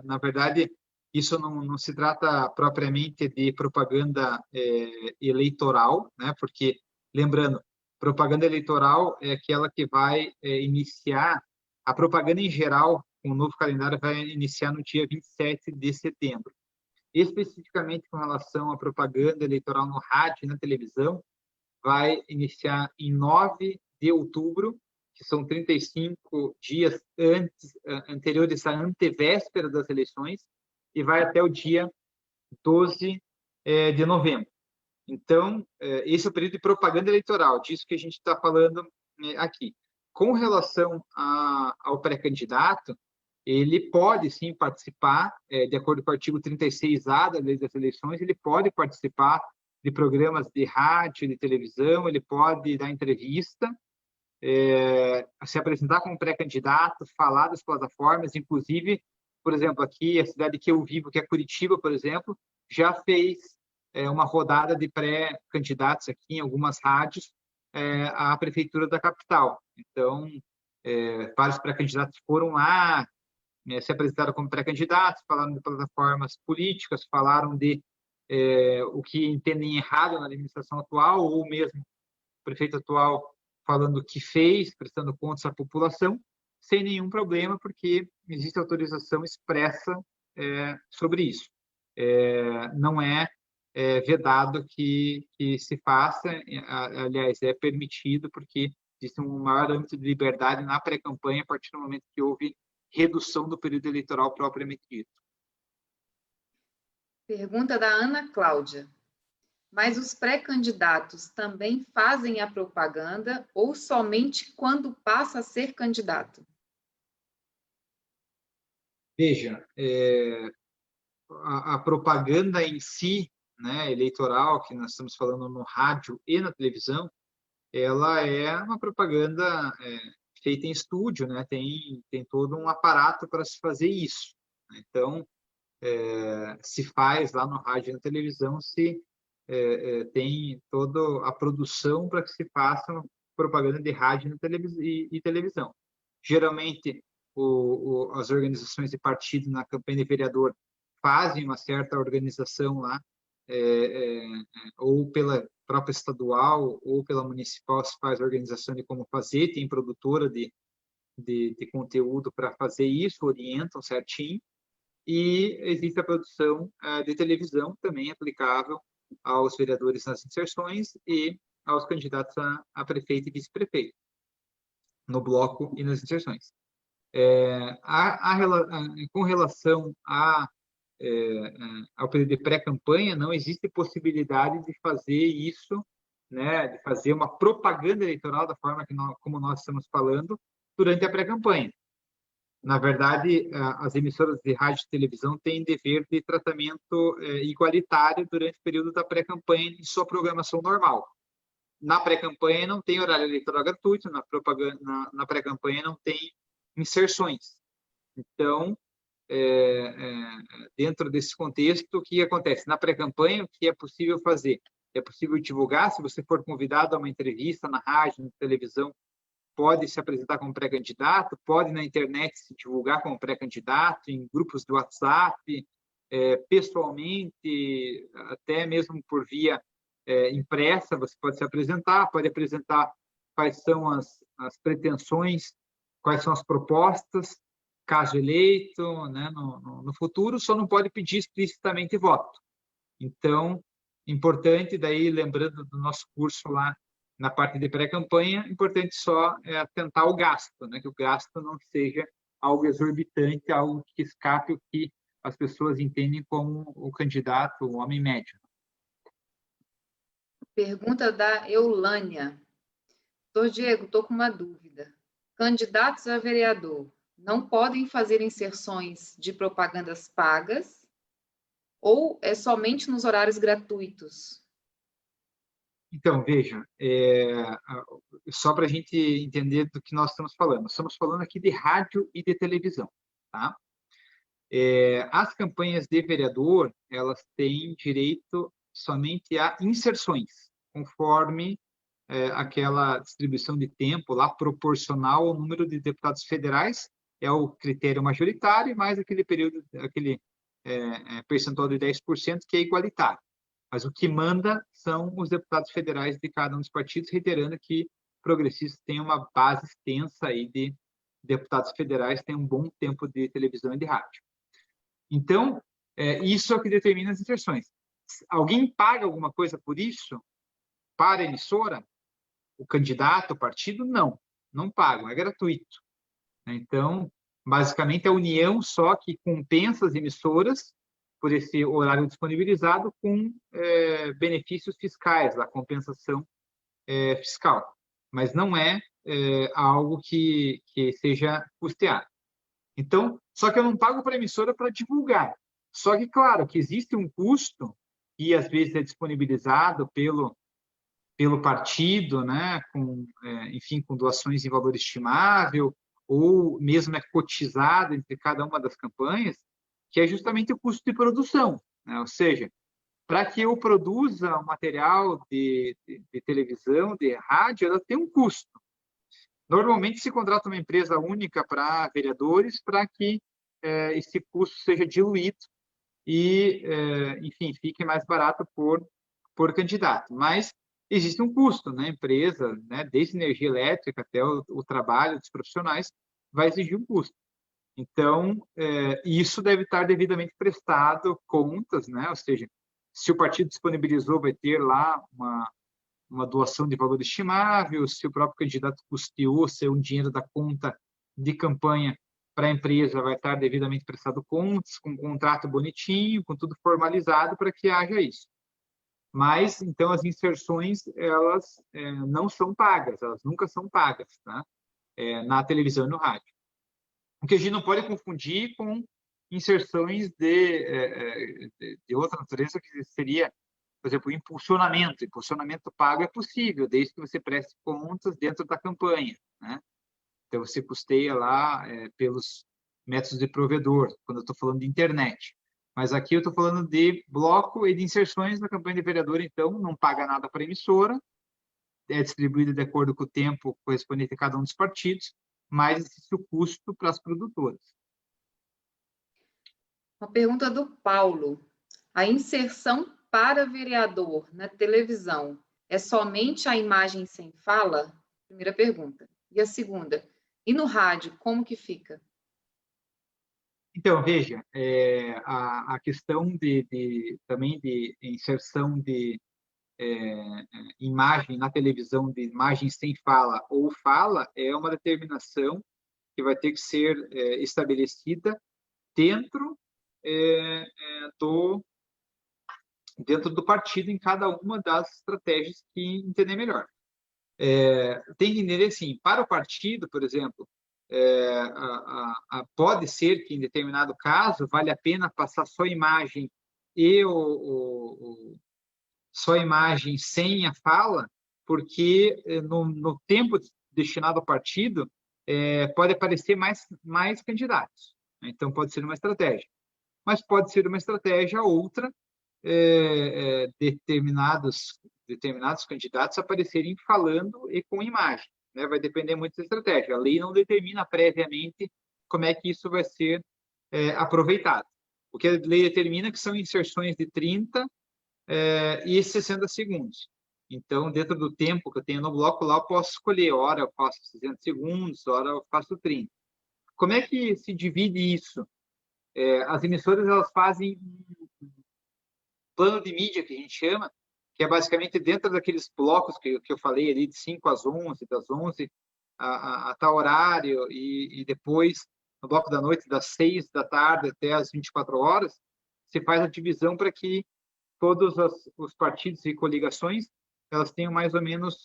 na verdade, isso não se trata propriamente de propaganda eleitoral, né? Porque, lembrando, propaganda eleitoral é aquela que vai iniciar, a propaganda em geral, com o novo calendário, vai iniciar no dia 27 de setembro. Especificamente com relação à propaganda eleitoral no rádio e na televisão, vai iniciar em 9 de outubro, que são 35 dias anteriores à antevéspera das eleições, e vai até o dia 12 de novembro. Então, esse é o período de propaganda eleitoral, disso que a gente está falando aqui. Com relação ao pré-candidato, ele pode, sim, participar, de acordo com o artigo 36A da Lei das Eleições, ele pode participar de programas de rádio, de televisão, ele pode dar entrevista, se apresentar como pré-candidato, falar das plataformas, inclusive, por exemplo, aqui, a cidade que eu vivo, que é Curitiba, por exemplo, já fez uma rodada de pré-candidatos aqui em algumas rádios à prefeitura da capital. Então, vários pré-candidatos foram lá, se apresentaram como pré-candidatos, falaram de plataformas políticas, falaram de o que entendem errado na administração atual, ou mesmo o prefeito atual falando o que fez, prestando contas à população, sem nenhum problema, porque existe autorização expressa sobre isso. Não é vedado que se faça, aliás, é permitido, porque existe um maior âmbito de liberdade na pré-campanha a partir do momento que houve redução do período eleitoral propriamente dito. Pergunta da Ana Cláudia. Mas os pré-candidatos também fazem a propaganda ou somente quando passa a ser candidato? Veja, a propaganda em si, né, eleitoral, que nós estamos falando no rádio e na televisão, ela é uma propaganda feita em estúdio, né? Tem todo um aparato para se fazer isso. Então, se faz lá no rádio e na televisão, tem toda a produção para que se faça propaganda de rádio e televisão. Geralmente, as organizações de partido na campanha de vereador fazem uma certa organização lá, ou pela própria estadual ou pela municipal se faz organização de como fazer, tem produtora de conteúdo para fazer isso, orientam certinho, e existe a produção de televisão também aplicável aos vereadores nas inserções e aos candidatos a prefeito e vice-prefeito, no bloco e nas inserções. Com relação ao período de pré-campanha, não existe possibilidade de fazer isso, né, de fazer uma propaganda eleitoral da forma como nós estamos falando durante a pré-campanha. Na verdade, as emissoras de rádio e televisão têm dever de tratamento igualitário durante o período da pré-campanha em sua programação normal. Na pré-campanha não tem horário eleitoral gratuito, na pré-campanha não tem inserções. Então, dentro desse contexto, o que acontece? Na pré-campanha, o que é possível fazer? É possível divulgar, se você for convidado a uma entrevista na rádio, na televisão, pode se apresentar como pré-candidato, pode na internet se divulgar como pré-candidato, em grupos de WhatsApp, pessoalmente, até mesmo por via impressa, você pode se apresentar, pode apresentar quais são as pretensões, quais são as propostas, caso eleito, né, no futuro, só não pode pedir explicitamente voto. Então, importante, daí lembrando do nosso curso lá, na parte de pré-campanha, importante só atentar ao gasto, né? Que o gasto não seja algo exorbitante, algo que escape o que as pessoas entendem como o candidato, o homem médio. Pergunta da Eulânia. Doutor Diego, estou com uma dúvida. Candidatos a vereador não podem fazer inserções de propagandas pagas ou é somente nos horários gratuitos? Então, veja, só para a gente entender do que nós estamos falando. Estamos falando aqui de rádio e de televisão, tá? As campanhas de vereador, elas têm direito somente a inserções, conforme aquela distribuição de tempo lá proporcional ao número de deputados federais, é o critério majoritário, mais aquele percentual de 10% que é igualitário. Mas o que manda são os deputados federais de cada um dos partidos, reiterando que progressistas têm uma base extensa aí de deputados federais, têm um bom tempo de televisão e de rádio. Então, isso é o que determina as inserções. Alguém paga alguma coisa por isso? Para a emissora? O candidato, o partido? Não pagam, é gratuito. Então, basicamente, a União só que compensa as emissoras por esse horário disponibilizado com benefícios fiscais, a compensação fiscal. Mas não é algo que seja custeado. Então, só que eu não pago para a emissora para divulgar. Só que, claro, que existe um custo e, às vezes, é disponibilizado pelo partido, né, enfim, com doações em valor estimável, ou mesmo é cotizado entre cada uma das campanhas, que é justamente o custo de produção, né? Ou seja, para que eu produza um material de televisão, de rádio, ela tem um custo. Normalmente se contrata uma empresa única para vereadores para que esse custo seja diluído e, enfim, fique mais barato por candidato. Mas existe um custo, né? A empresa, né, desde energia elétrica até o trabalho dos profissionais, vai exigir um custo. Então, isso deve estar devidamente prestado contas, né? Ou seja, se o partido disponibilizou, vai ter lá uma doação de valor estimável, se o próprio candidato custeou, se é um dinheiro da conta de campanha para a empresa, vai estar devidamente prestado contas, com um contrato bonitinho, com tudo formalizado para que haja isso. Mas, então, as inserções, elas não são pagas, elas nunca são pagas, tá? Na televisão e no rádio. O que a gente não pode confundir com inserções de outra natureza, que seria, por exemplo, impulsionamento. Impulsionamento pago é possível, desde que você preste contas dentro da campanha, né? Então, você custeia lá pelos métodos de provedor, quando eu estou falando de internet. Mas aqui eu estou falando de bloco e de inserções na campanha de vereador, então não paga nada para a emissora, é distribuído de acordo com o tempo correspondente a cada um dos partidos, mas existe o custo para as produtoras. Uma pergunta do Paulo. A inserção para vereador na televisão é somente a imagem sem fala? Primeira pergunta. E a segunda, e no rádio, como que fica? Então, veja, a questão também de inserção de imagem na televisão, de imagem sem fala ou fala, é uma determinação que vai ter que ser estabelecida dentro do partido, em cada uma das estratégias que entender melhor. Tem que entender assim, para o partido, por exemplo, pode ser que em determinado caso vale a pena passar só imagem e só imagem sem a fala, porque no tempo destinado ao partido pode aparecer mais candidatos. Então, pode ser uma estratégia. Mas pode ser uma estratégia outra, determinados candidatos aparecerem falando e com imagem, né? Vai depender muito da estratégia. A lei não determina previamente como é que isso vai ser aproveitado. O que a lei determina que são inserções de 30 e 60 segundos. Então, dentro do tempo que eu tenho no bloco, lá eu posso escolher, hora eu faço 60 segundos, hora eu faço 30. Como é que se divide isso? As emissoras, elas fazem um plano de mídia, que a gente chama, que é basicamente dentro daqueles blocos que eu falei ali, de 5 às 11, das 11 a tal horário, e depois, no bloco da noite, das 6 da tarde até as 24 horas, se faz a divisão para que todos os partidos e coligações elas tenham mais ou menos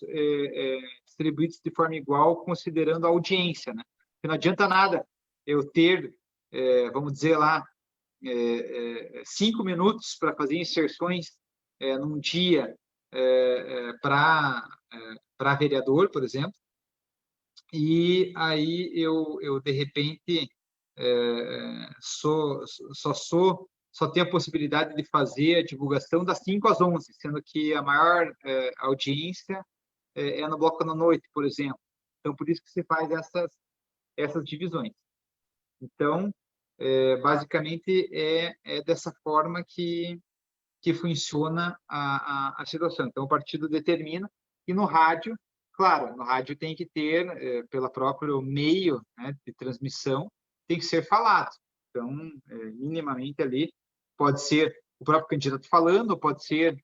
distribuídos de forma igual, considerando a audiência, né? Porque não adianta nada eu ter, vamos dizer lá, 5 minutos para fazer inserções num dia para vereador, por exemplo, e aí eu de repente só tenho a possibilidade de fazer a divulgação das 5 às 11, sendo que a maior audiência é no bloco da noite, por exemplo. Então, por isso que se faz essas divisões. Então, basicamente, é dessa forma que funciona a situação. Então, o partido determina, e no rádio, claro, no rádio tem que ter, pelo próprio meio, né, de transmissão, tem que ser falado. Então, minimamente ali, pode ser o próprio candidato falando, pode ser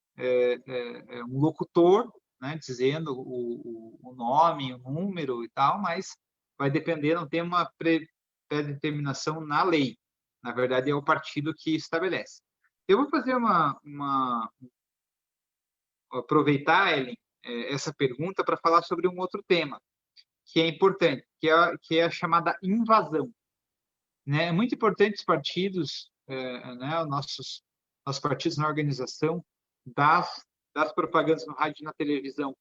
um locutor, né, dizendo o nome, o número e tal, mas vai depender, não tem uma pré-determinação na lei. Na verdade, é o partido que estabelece. Eu vou fazer aproveitar, Ellen, essa pergunta para falar sobre um outro tema que é importante, que é a chamada invasão. Né? É muito importante os partidos, né, os nossos partidos na organização das propagandas no rádio e na televisão,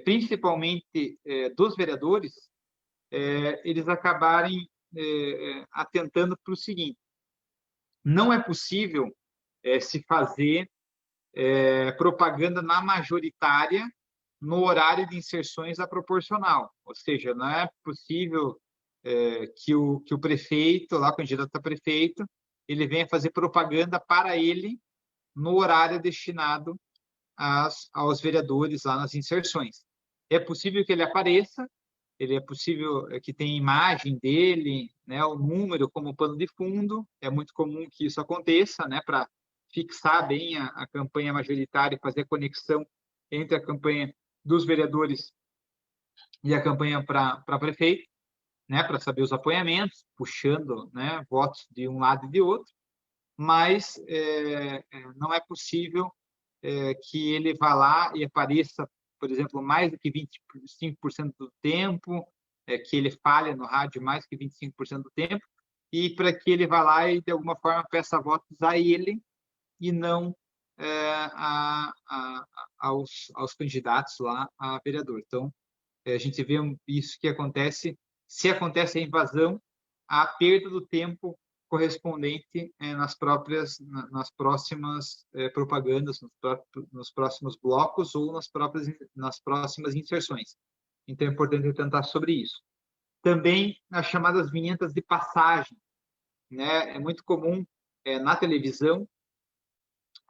principalmente dos vereadores, eles acabarem atentando para o seguinte: não é possível se fazer propaganda na majoritária no horário de inserções da proporcional, ou seja, não é possível que o prefeito, lá o candidato a prefeito, ele venha fazer propaganda para ele no horário destinado aos vereadores lá nas inserções. É possível que ele apareça, é possível que tenha imagem dele, né, o número como pano de fundo, é muito comum que isso aconteça, né, para fixar bem a campanha majoritária e fazer a conexão entre a campanha dos vereadores e a campanha para prefeito, né, para saber os apoiamentos, puxando, né, votos de um lado e de outro, mas não é possível que ele vá lá e apareça, por exemplo, mais do que 25% do tempo, que ele falhe no rádio mais que 25% do tempo, e para que ele vá lá e, de alguma forma, peça votos a ele e não aos candidatos lá a vereador. Então, a gente vê isso que acontece, se acontece a invasão, a perda do tempo correspondente nas próximas propagandas, nos próximos blocos ou nas próximas inserções. Então, é importante tentar sobre isso. Também as chamadas vinhetas de passagem, né? É muito comum na televisão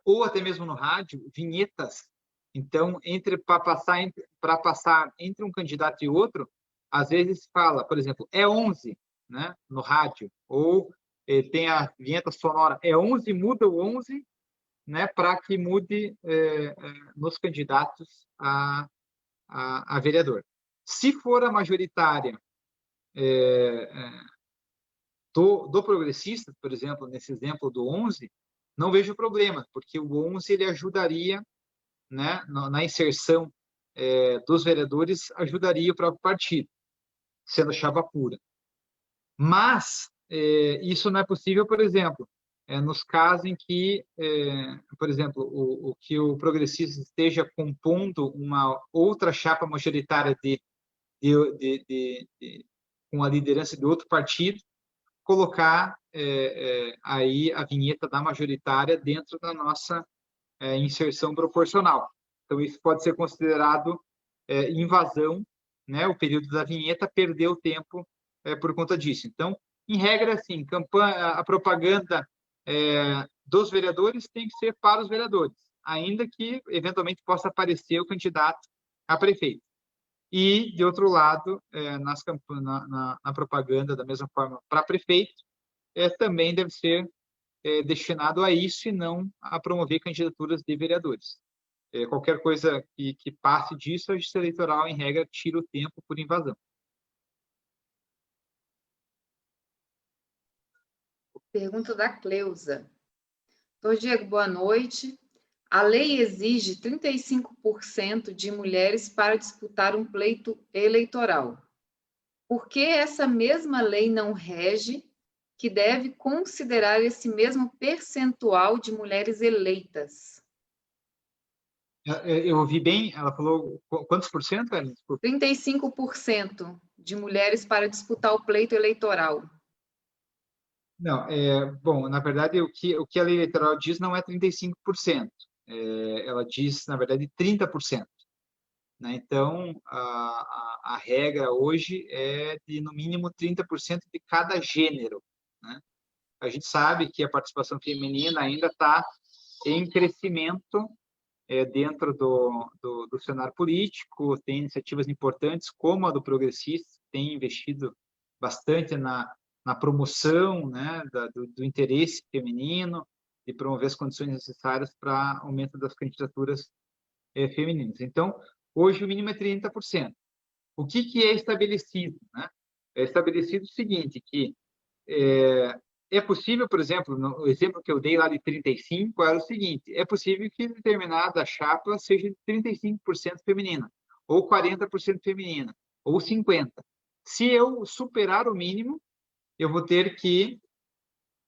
ou até mesmo no rádio, vinhetas. Então, para passar entre um candidato e outro, às vezes fala, por exemplo, é 11, né, no rádio, ou tem a vinheta sonora, é 11, muda o 11, né, para que mude nos candidatos a vereador. Se for a majoritária do progressista, por exemplo, nesse exemplo do 11, não vejo problema, porque o 11 ele ajudaria, né, na inserção dos vereadores, ajudaria o próprio partido, sendo chapa pura. Mas isso não é possível, por exemplo, nos casos em que, por exemplo, o que o progressista esteja compondo uma outra chapa majoritária com a liderança de outro partido, colocar aí a vinheta da majoritária dentro da nossa inserção proporcional. Então, isso pode ser considerado invasão, né? O período da vinheta perdeu tempo por conta disso. Então, em regra, assim, a propaganda dos vereadores tem que ser para os vereadores, ainda que, eventualmente, possa aparecer o candidato a prefeito. E, de outro lado, na propaganda, da mesma forma, para prefeito, também deve ser destinado a isso e não a promover candidaturas de vereadores. Qualquer coisa que passe disso, a justiça eleitoral, em regra, tira o tempo por invasão. Pergunta da Cleusa. Doutor Diego, boa noite. A lei exige 35% de mulheres para disputar um pleito eleitoral. Por que essa mesma lei não rege que deve considerar esse mesmo percentual de mulheres eleitas? Eu ouvi bem, ela falou quantos por cento? 35% de mulheres para disputar o pleito eleitoral. Não, bom, na verdade, o que a lei eleitoral diz não é 35%. Ela diz, na verdade, 30%. Né? Então, a regra hoje é de, no mínimo, 30% de cada gênero. Né? A gente sabe que a participação feminina ainda está em crescimento dentro do cenário político, tem iniciativas importantes, como a do Progressista, que tem investido bastante na promoção, né, do interesse feminino, de promover as condições necessárias para aumento das candidaturas femininas. Então, hoje o mínimo é 30%. O que é estabelecido? Né? É estabelecido o seguinte, que é possível, por exemplo, no exemplo que eu dei lá de 35, era o seguinte, é possível que determinada chapa seja de 35% feminina, ou 40% feminina, ou 50%. Se eu superar o mínimo, eu vou ter que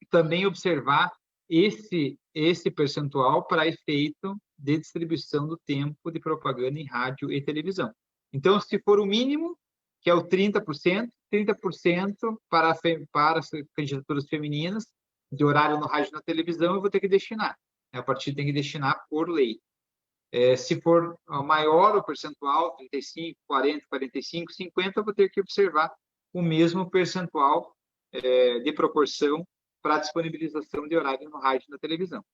também observar esse percentual para efeito de distribuição do tempo de propaganda em rádio e televisão. Então, se for o mínimo, que é o 30%, 30% para as candidaturas femininas, de horário no rádio e na televisão, eu vou ter que destinar. A partido tem que destinar por lei. Se for maior o percentual, 35%, 40%, 45%, 50%, eu vou ter que observar o mesmo percentual de proporção para a disponibilização de horário no rádio e na televisão.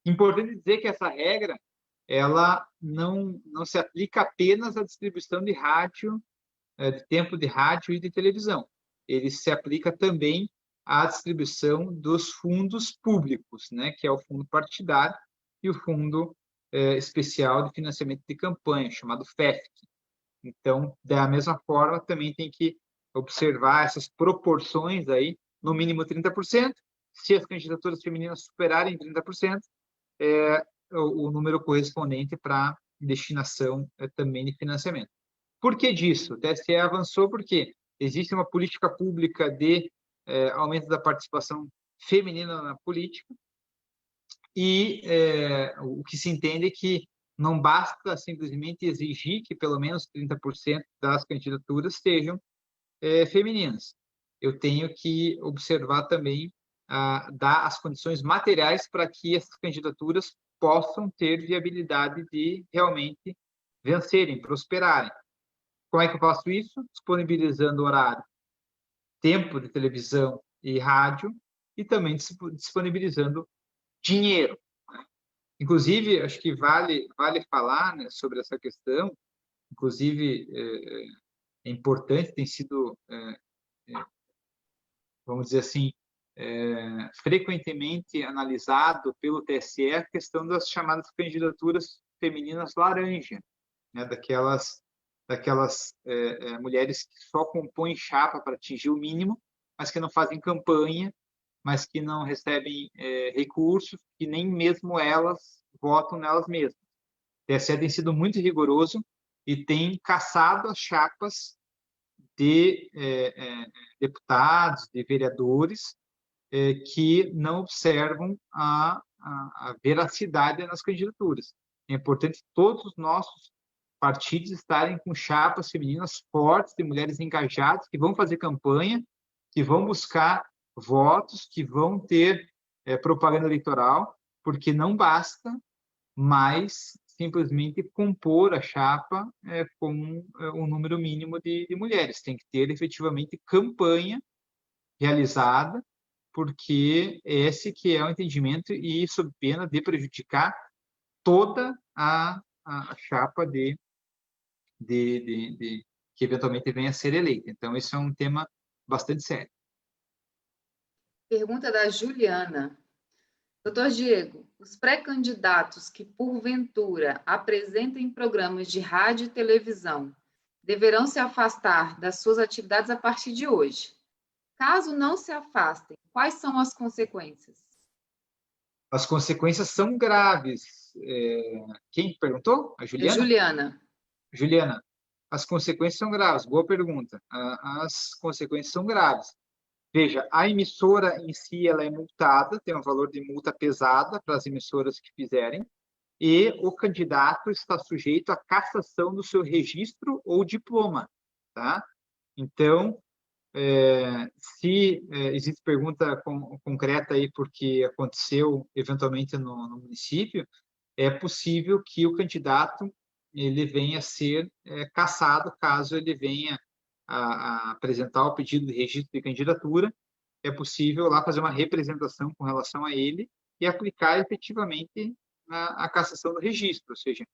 Importante dizer que essa regra ela não se aplica apenas à distribuição de rádio, de tempo de rádio e de televisão. Ele se aplica também à distribuição dos fundos públicos, né, que é o fundo partidário e o fundo especial de financiamento de campanha, chamado FEFC. Então, da mesma forma, também tem que observar essas proporções aí, no mínimo 30%. Se as candidaturas femininas superarem 30%, o número correspondente para destinação também de financiamento. Por que disso? O TSE avançou porque existe uma política pública de aumento da participação feminina na política e o que se entende é que não basta simplesmente exigir que pelo menos 30% das candidaturas sejam femininas. Eu tenho que observar também, dar as condições materiais para que essas candidaturas possam ter viabilidade de realmente vencerem, prosperarem. Como é que eu faço isso? Disponibilizando horário, tempo de televisão e rádio e também disponibilizando dinheiro. Inclusive, acho que vale falar, né, sobre essa questão. Inclusive, é importante, tem sido, vamos dizer assim, frequentemente analisado pelo TSE a questão das chamadas candidaturas femininas laranja, né, daquelas mulheres que só compõem chapa para atingir o mínimo, mas que não fazem campanha, mas que não recebem recursos, que nem mesmo elas votam nelas mesmas. O TSE tem sido muito rigoroso e tem cassado as chapas de deputados, de vereadores, que não observam a veracidade nas candidaturas. É importante todos os nossos partidos estarem com chapas femininas fortes, de mulheres engajadas, que vão fazer campanha, que vão buscar votos, que vão ter propaganda eleitoral, porque não basta mais simplesmente compor a chapa com um número mínimo de mulheres. Tem que ter efetivamente campanha realizada, porque esse que é o entendimento e sob pena de prejudicar toda a chapa que eventualmente venha a ser eleita. Então, isso é um tema bastante sério. Pergunta da Juliana. Doutor Diego, os pré-candidatos que, porventura, apresentem programas de rádio e televisão deverão se afastar das suas atividades a partir de hoje. Caso não se afastem, quais são as consequências? As consequências são graves. Quem perguntou? A Juliana? Juliana. Juliana, as consequências são graves. Boa pergunta. As consequências são graves. Veja, a emissora em si ela é multada, tem um valor de multa pesada para as emissoras que fizerem, e o candidato está sujeito à cassação do seu registro ou diploma. Tá? Então, se existe pergunta concreta aí porque aconteceu eventualmente no município, é possível que o candidato ele venha a ser cassado caso ele venha a apresentar o pedido de registro de candidatura. É possível lá fazer uma representação com relação a ele e aplicar efetivamente a cassação do registro, ou seja,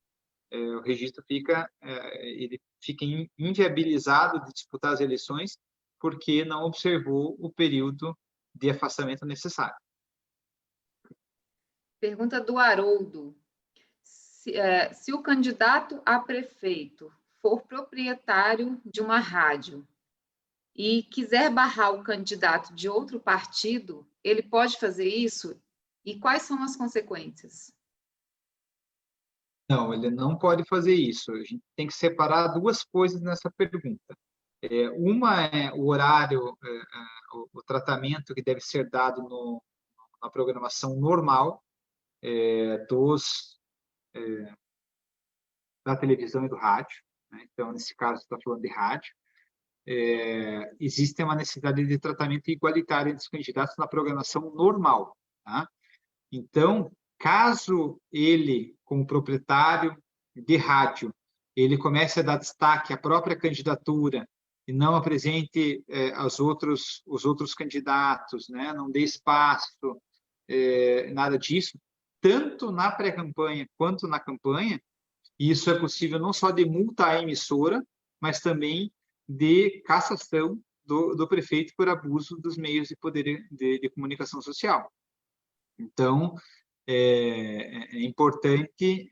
o registro fica inviabilizado de disputar as eleições porque não observou o período de afastamento necessário. Pergunta do Haroldo. Se o candidato a prefeito for proprietário de uma rádio e quiser barrar o candidato de outro partido, ele pode fazer isso? E quais são as consequências? Não, ele não pode fazer isso. A gente tem que separar duas coisas nessa pergunta. Uma é o horário, o tratamento que deve ser dado na programação normal da televisão e do rádio. Né? Então, nesse caso, está falando de rádio. Existe uma necessidade de tratamento igualitário entre os candidatos na programação normal. Tá? Então, caso ele, como proprietário de rádio, ele comece a dar destaque à própria candidatura e não apresente os outros candidatos, né? Não dê espaço, nada disso, tanto na pré-campanha quanto na campanha, e isso é possível não só de multa à emissora, mas também de cassação do prefeito por abuso dos meios de poder de comunicação social. Então, é importante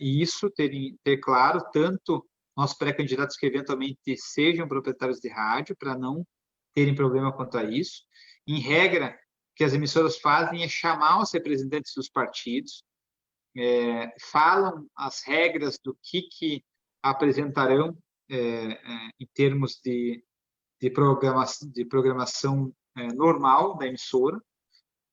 isso ter claro, tanto nossos pré-candidatos que eventualmente sejam proprietários de rádio, para não terem problema quanto a isso. Em regra, o que as emissoras fazem é chamar os representantes dos partidos, falam as regras do que apresentarão em termos de programação normal da emissora.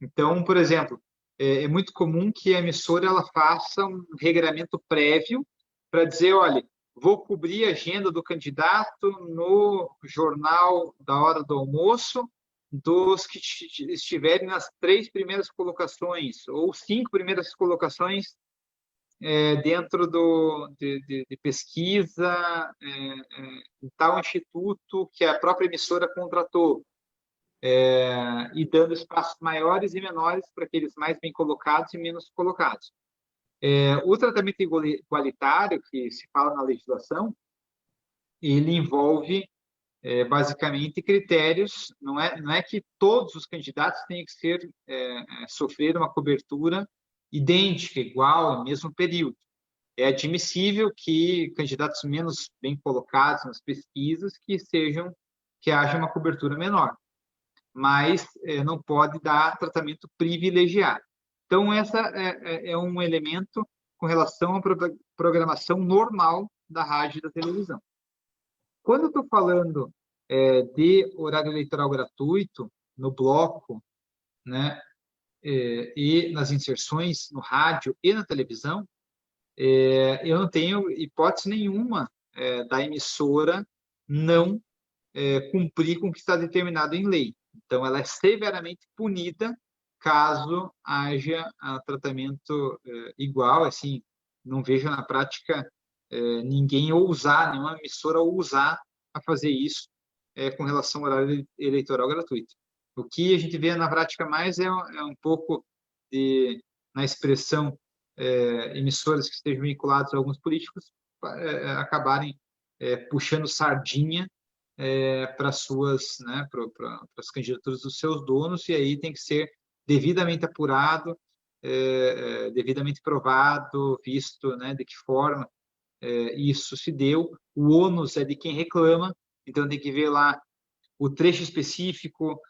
Então, por exemplo, é muito comum que a emissora ela faça um regramento prévio para dizer, olha, vou cobrir a agenda do candidato no jornal da hora do almoço dos que estiverem nas 3 primeiras colocações ou 5 primeiras colocações dentro de pesquisa em tal instituto que a própria emissora contratou, e dando espaços maiores e menores para aqueles mais bem colocados e menos colocados. O tratamento igualitário, que se fala na legislação, ele envolve basicamente critérios, não é que todos os candidatos tenham que sofrer uma cobertura idêntica, igual, no mesmo período. É admissível que candidatos menos bem colocados nas pesquisas que haja uma cobertura menor, mas não pode dar tratamento privilegiado. Então, essa é um elemento com relação à programação normal da rádio e da televisão. Quando eu estou falando de horário eleitoral gratuito, no bloco, né, e nas inserções no rádio e na televisão, eu não tenho hipótese nenhuma da emissora não cumprir com o que está determinado em lei. Então, ela é severamente punida caso haja tratamento igual. Assim, não vejo na prática ninguém ousar, nenhuma emissora ousar a fazer isso com relação ao horário eleitoral gratuito. O que a gente vê na prática mais é um pouco na expressão, emissoras que estejam vinculadas a alguns políticos acabarem puxando sardinha para as candidaturas dos seus donos, e aí tem que ser devidamente apurado, devidamente provado, visto, né, de que forma isso se deu. O ônus é de quem reclama, então tem que ver lá o trecho específico,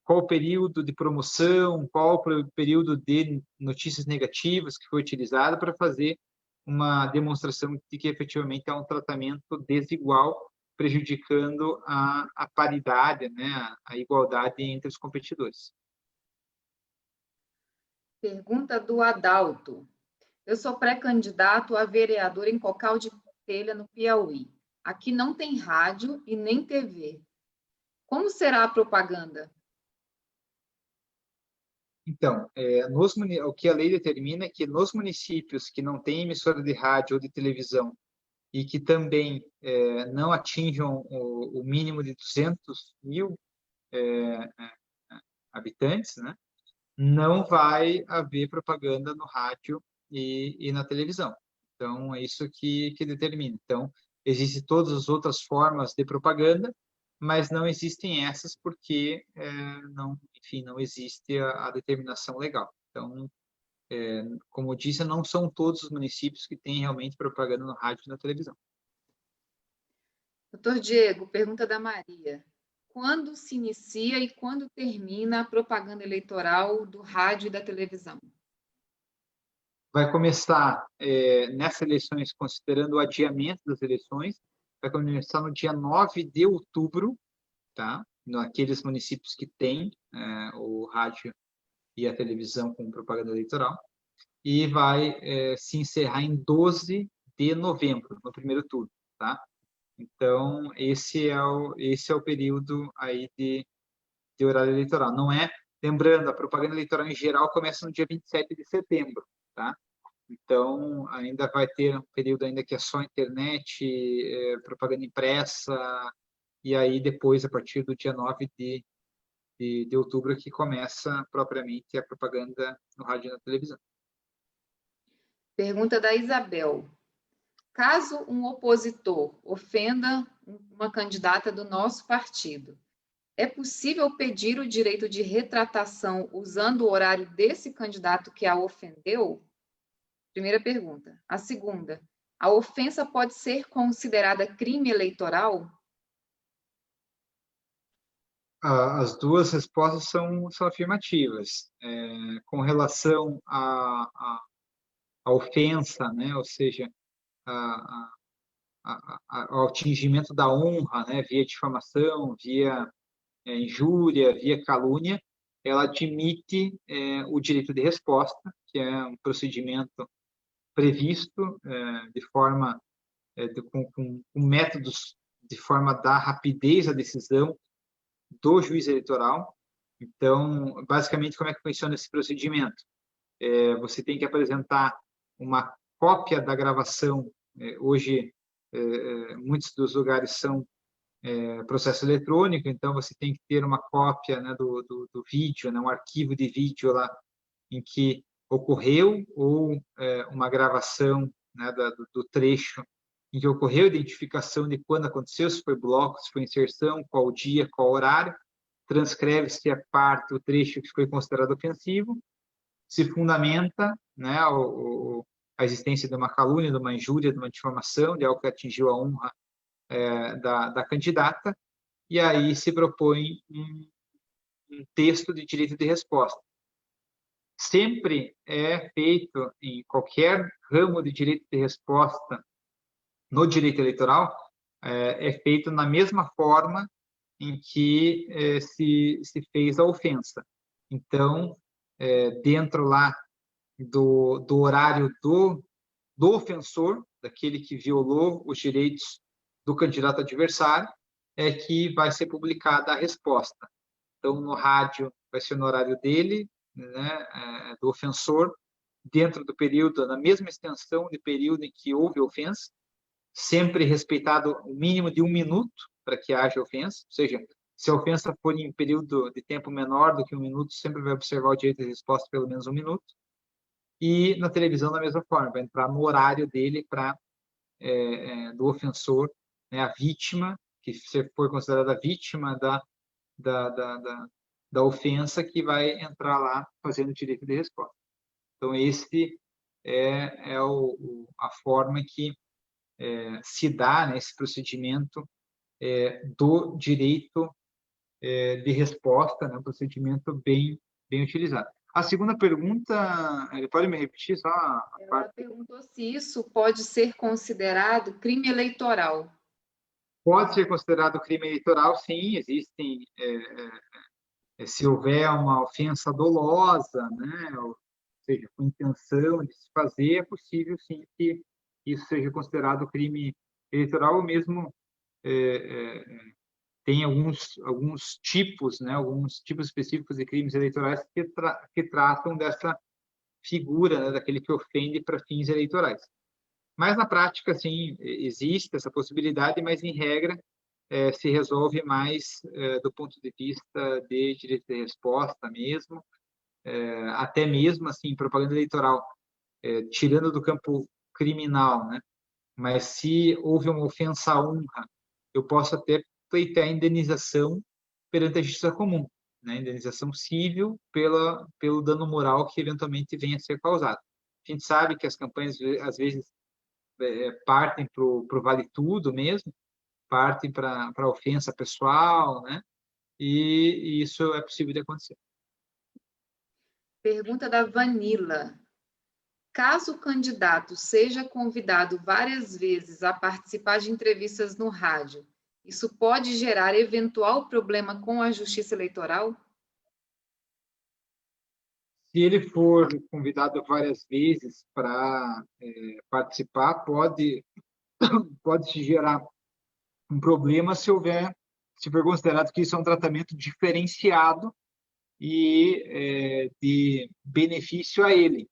qual o período de promoção, qual o período de notícias negativas que foi utilizado para fazer uma demonstração de que efetivamente há um tratamento desigual, prejudicando a paridade, né, a igualdade entre os competidores. Pergunta do Adalto. Eu sou pré-candidato a vereador em Cocal de Telha, no Piauí. Aqui não tem rádio e nem TV. Como será a propaganda? Então, o que a lei determina é que nos municípios que não têm emissora de rádio ou de televisão e que também não atinjam o mínimo de 200 mil habitantes, né, não vai haver propaganda no rádio e na televisão. Então, é isso que determina. Então, existem todas as outras formas de propaganda, mas não existem essas porque, não existe a determinação legal. Então, como eu disse, não são todos os municípios que têm realmente propaganda no rádio e na televisão. Doutor Diego, pergunta da Maria. Quando se inicia e quando termina a propaganda eleitoral do rádio e da televisão? Vai começar nessas eleições, considerando o adiamento das eleições, vai começar no dia 9 de outubro, tá? Naqueles municípios que têm o rádio e a televisão com propaganda eleitoral, e vai se encerrar em 12 de novembro, no primeiro turno, tá? Então, esse é o período aí de horário eleitoral. Não é, lembrando, a propaganda eleitoral em geral começa no dia 27 de setembro, tá? Então, ainda vai ter um período ainda que é só internet, propaganda impressa, e aí depois, a partir do dia 9 de outubro, que começa propriamente a propaganda no rádio e na televisão. Pergunta da Isabel. Caso um opositor ofenda uma candidata do nosso partido, é possível pedir o direito de retratação usando o horário desse candidato que a ofendeu? Primeira pergunta. A segunda, a ofensa pode ser considerada crime eleitoral? As duas respostas são afirmativas. Com relação à ofensa, né? Ou seja, ao atingimento da honra, né? Via difamação, via injúria, via calúnia, ela admite o direito de resposta, que é um procedimento previsto de forma com métodos de forma a dar rapidez à decisão do juiz eleitoral. Então, basicamente, como é que funciona esse procedimento? Você tem que apresentar uma cópia da gravação. Hoje, muitos dos lugares são processo eletrônico, então você tem que ter uma cópia, né, do vídeo, né, um arquivo de vídeo lá em que ocorreu, ou uma gravação, né, do trecho em que ocorreu a identificação de quando aconteceu, se foi bloco, se foi inserção, qual dia, qual horário, transcreve-se a parte, o trecho que foi considerado ofensivo, se fundamenta, né, a existência de uma calúnia, de uma injúria, de uma difamação, de algo que atingiu a honra da candidata, e aí se propõe um texto de direito de resposta. Sempre é feito em qualquer ramo de direito de resposta no direito eleitoral, é feito na mesma forma em que se fez a ofensa. Então, dentro lá do horário do ofensor, daquele que violou os direitos do candidato adversário, é que vai ser publicada a resposta. Então, no rádio, vai ser no horário dele, né, do ofensor, dentro do período, na mesma extensão de período em que houve ofensa, sempre respeitado o mínimo de 1 minuto para que haja ofensa, ou seja, se a ofensa for em período de tempo menor do que 1 minuto, sempre vai observar o direito de resposta pelo menos 1 minuto. E na televisão, da mesma forma, vai entrar no horário dele do ofensor, né, a vítima, que foi considerada vítima da ofensa, que vai entrar lá fazendo o direito de resposta. Então, esse é a forma que se dá, né, esse procedimento do direito de resposta, né, um procedimento bem utilizado. A segunda pergunta, ele pode me repetir só a parte? Ela perguntou se isso pode ser considerado crime eleitoral. Pode ser considerado crime eleitoral, sim. Existem, se houver uma ofensa dolosa, né, ou seja, com intenção de se fazer, é possível, sim, que isso seja considerado crime eleitoral, ou mesmo tem alguns tipos, né, alguns tipos específicos de crimes eleitorais que tratam dessa figura, né, daquele que ofende para fins eleitorais. Mas, na prática, sim, existe essa possibilidade, mas, em regra, se resolve mais do ponto de vista de direito de resposta mesmo, até mesmo, assim, propaganda eleitoral, tirando do campo criminal, né? Mas se houve uma ofensa à honra, eu posso até pleitear indenização perante a justiça comum, né? Indenização civil pelo dano moral que eventualmente venha a ser causado. A gente sabe que as campanhas, às vezes, partem para o vale tudo mesmo, partem para a ofensa pessoal, né? E isso é possível de acontecer. Pergunta da Vanilla. Caso o candidato seja convidado várias vezes a participar de entrevistas no rádio, isso pode gerar eventual problema com a Justiça Eleitoral? Se ele for convidado várias vezes para participar, pode se gerar um problema se for considerado que isso é um tratamento diferenciado e de benefício a ele.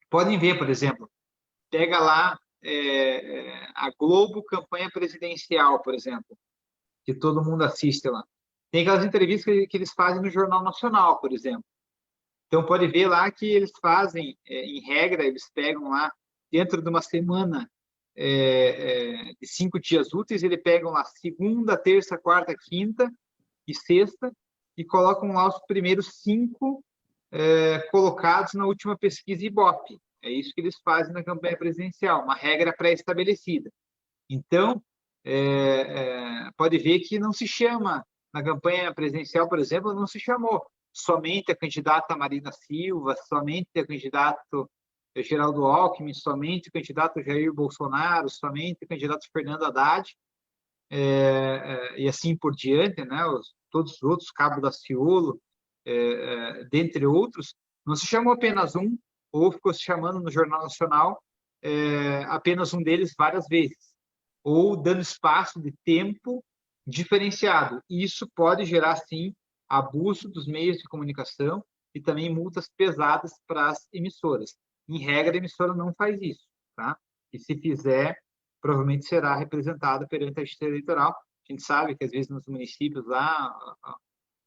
Podem ver, por exemplo, pega lá a Globo campanha presidencial, por exemplo, que todo mundo assiste lá. Tem aquelas entrevistas que eles fazem no Jornal Nacional, por exemplo. Então, pode ver lá que eles fazem, em regra, eles pegam lá, dentro de uma semana de 5 dias úteis, eles pegam lá segunda, terça, quarta, quinta e sexta e colocam lá os primeiros 5 colocados na última pesquisa Ibope. É isso que eles fazem na campanha presidencial, uma regra pré-estabelecida. Então, pode ver que não se chama Na campanha presidencial, por exemplo, não se chamou somente a candidata Marina Silva, somente a candidato Geraldo Alckmin, somente o candidato Jair Bolsonaro, somente o candidato Fernando Haddad, e assim por diante, né? Todos os outros, Cabo Daciolo, dentre outros. Não se chamou apenas um, ou ficou se chamando no Jornal Nacional apenas um deles várias vezes, ou dando espaço de tempo diferenciado. Isso pode gerar, sim, abuso dos meios de comunicação e também multas pesadas para as emissoras. Em regra, a emissora não faz isso, tá? E se fizer, provavelmente será representada perante a Justiça Eleitoral. A gente sabe que, às vezes, nos municípios lá,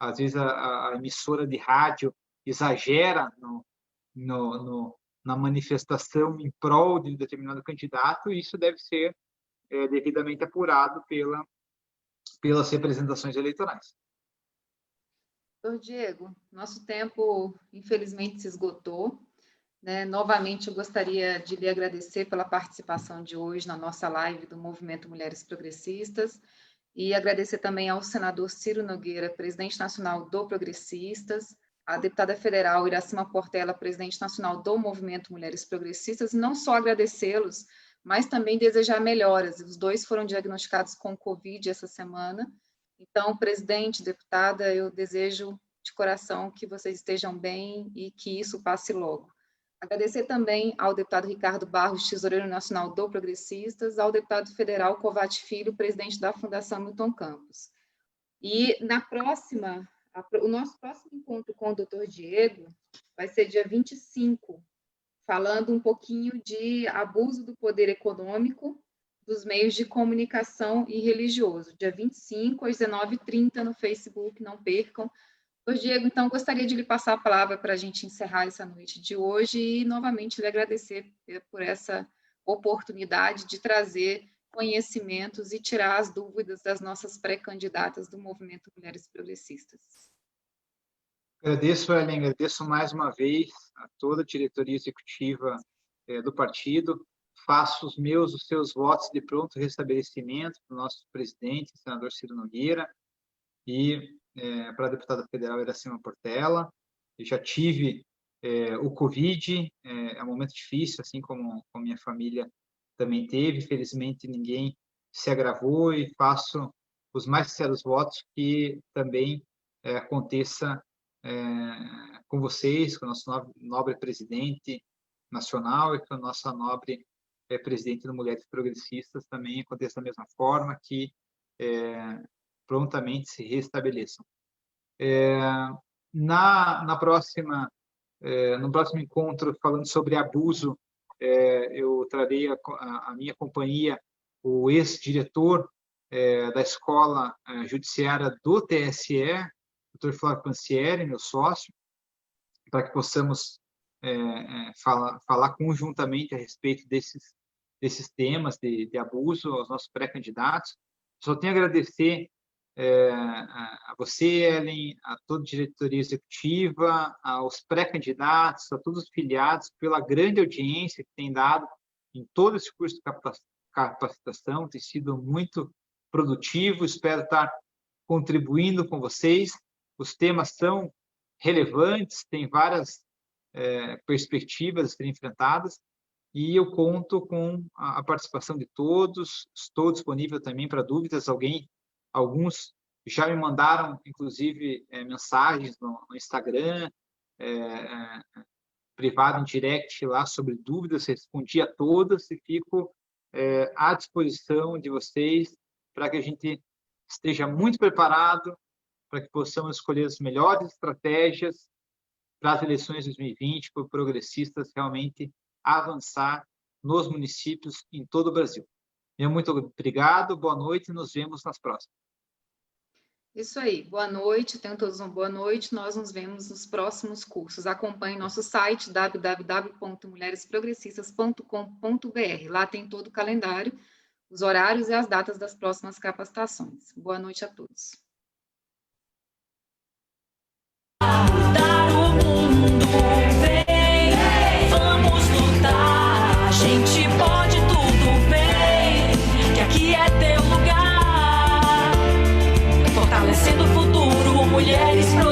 às vezes a emissora de rádio exagera na manifestação em prol de um determinado candidato, e isso deve ser devidamente apurado pelas representações eleitorais. Doutor Diego, nosso tempo, infelizmente, se esgotou, né? Novamente, eu gostaria de lhe agradecer pela participação de hoje na nossa live do Movimento Mulheres Progressistas, e agradecer também ao senador Ciro Nogueira, presidente nacional do Progressistas, a deputada federal Iracema Portela, presidente nacional do Movimento Mulheres Progressistas, e não só agradecê-los, mas também desejar melhoras. Os dois foram diagnosticados com Covid essa semana. Então, presidente, deputada, eu desejo de coração que vocês estejam bem e que isso passe logo. Agradecer também ao deputado Ricardo Barros, tesoureiro nacional do Progressistas, ao deputado federal Covatti Filho, presidente da Fundação Milton Campos. E o nosso próximo encontro com o doutor Diego vai ser dia 25, falando um pouquinho de abuso do poder econômico dos meios de comunicação e religioso, dia 25 às 19h30 no Facebook, não percam. Doutor Diego, então, gostaria de lhe passar a palavra para a gente encerrar essa noite de hoje e, novamente, lhe agradecer por essa oportunidade de trazer conhecimentos e tirar as dúvidas das nossas pré-candidatas do Movimento Mulheres Progressistas. Agradeço, Ellen, agradeço mais uma vez a toda a diretoria executiva do partido. Faço os seus votos de pronto restabelecimento para o nosso presidente, senador Ciro Nogueira, e para a deputada federal Iracema Portela. Eu já tive o Covid, é um momento difícil, assim como minha família também teve. Felizmente, ninguém se agravou, e faço os mais sinceros votos que também aconteça com vocês, com o nosso nobre presidente nacional e com a nossa nobre presidente do Mulheres Progressistas, também aconteça da mesma forma, que prontamente se restabeleçam. No próximo encontro, falando sobre abuso, eu trarei a minha companhia, o ex-diretor da Escola Judiciária do TSE, Dr. Flávio Pansieri, meu sócio, para que possamos falar conjuntamente a respeito desses temas de abuso aos nossos pré-candidatos. Só tenho a agradecer a você, Ellen, a toda a diretoria executiva, aos pré-candidatos, a todos os filiados, pela grande audiência que tem dado em todo esse curso de capacitação. Tem sido muito produtivo, espero estar contribuindo com vocês. Os temas são relevantes, tem várias perspectivas a serem enfrentadas, e eu conto com a participação de todos. Estou disponível também para dúvidas. Alguns já me mandaram, inclusive, mensagens no Instagram, privado, em direct, lá sobre dúvidas. Respondi a todas e fico à disposição de vocês para que a gente esteja muito preparado, para que possamos escolher as melhores estratégias para as eleições de 2020, para progressistas realmente avançar nos municípios em todo o Brasil. Muito obrigado, boa noite e nos vemos nas próximas. Isso aí, boa noite, tenham todos uma boa noite, nós nos vemos nos próximos cursos. Acompanhe nosso site www.mulheresprogressistas.com.br, lá tem todo o calendário, os horários e as datas das próximas capacitações. Boa noite a todos. Mudar o mundo, vem, vamos lutar, a gente pode tudo, vem, que aqui é teu lugar, fortalecendo o futuro. mulheres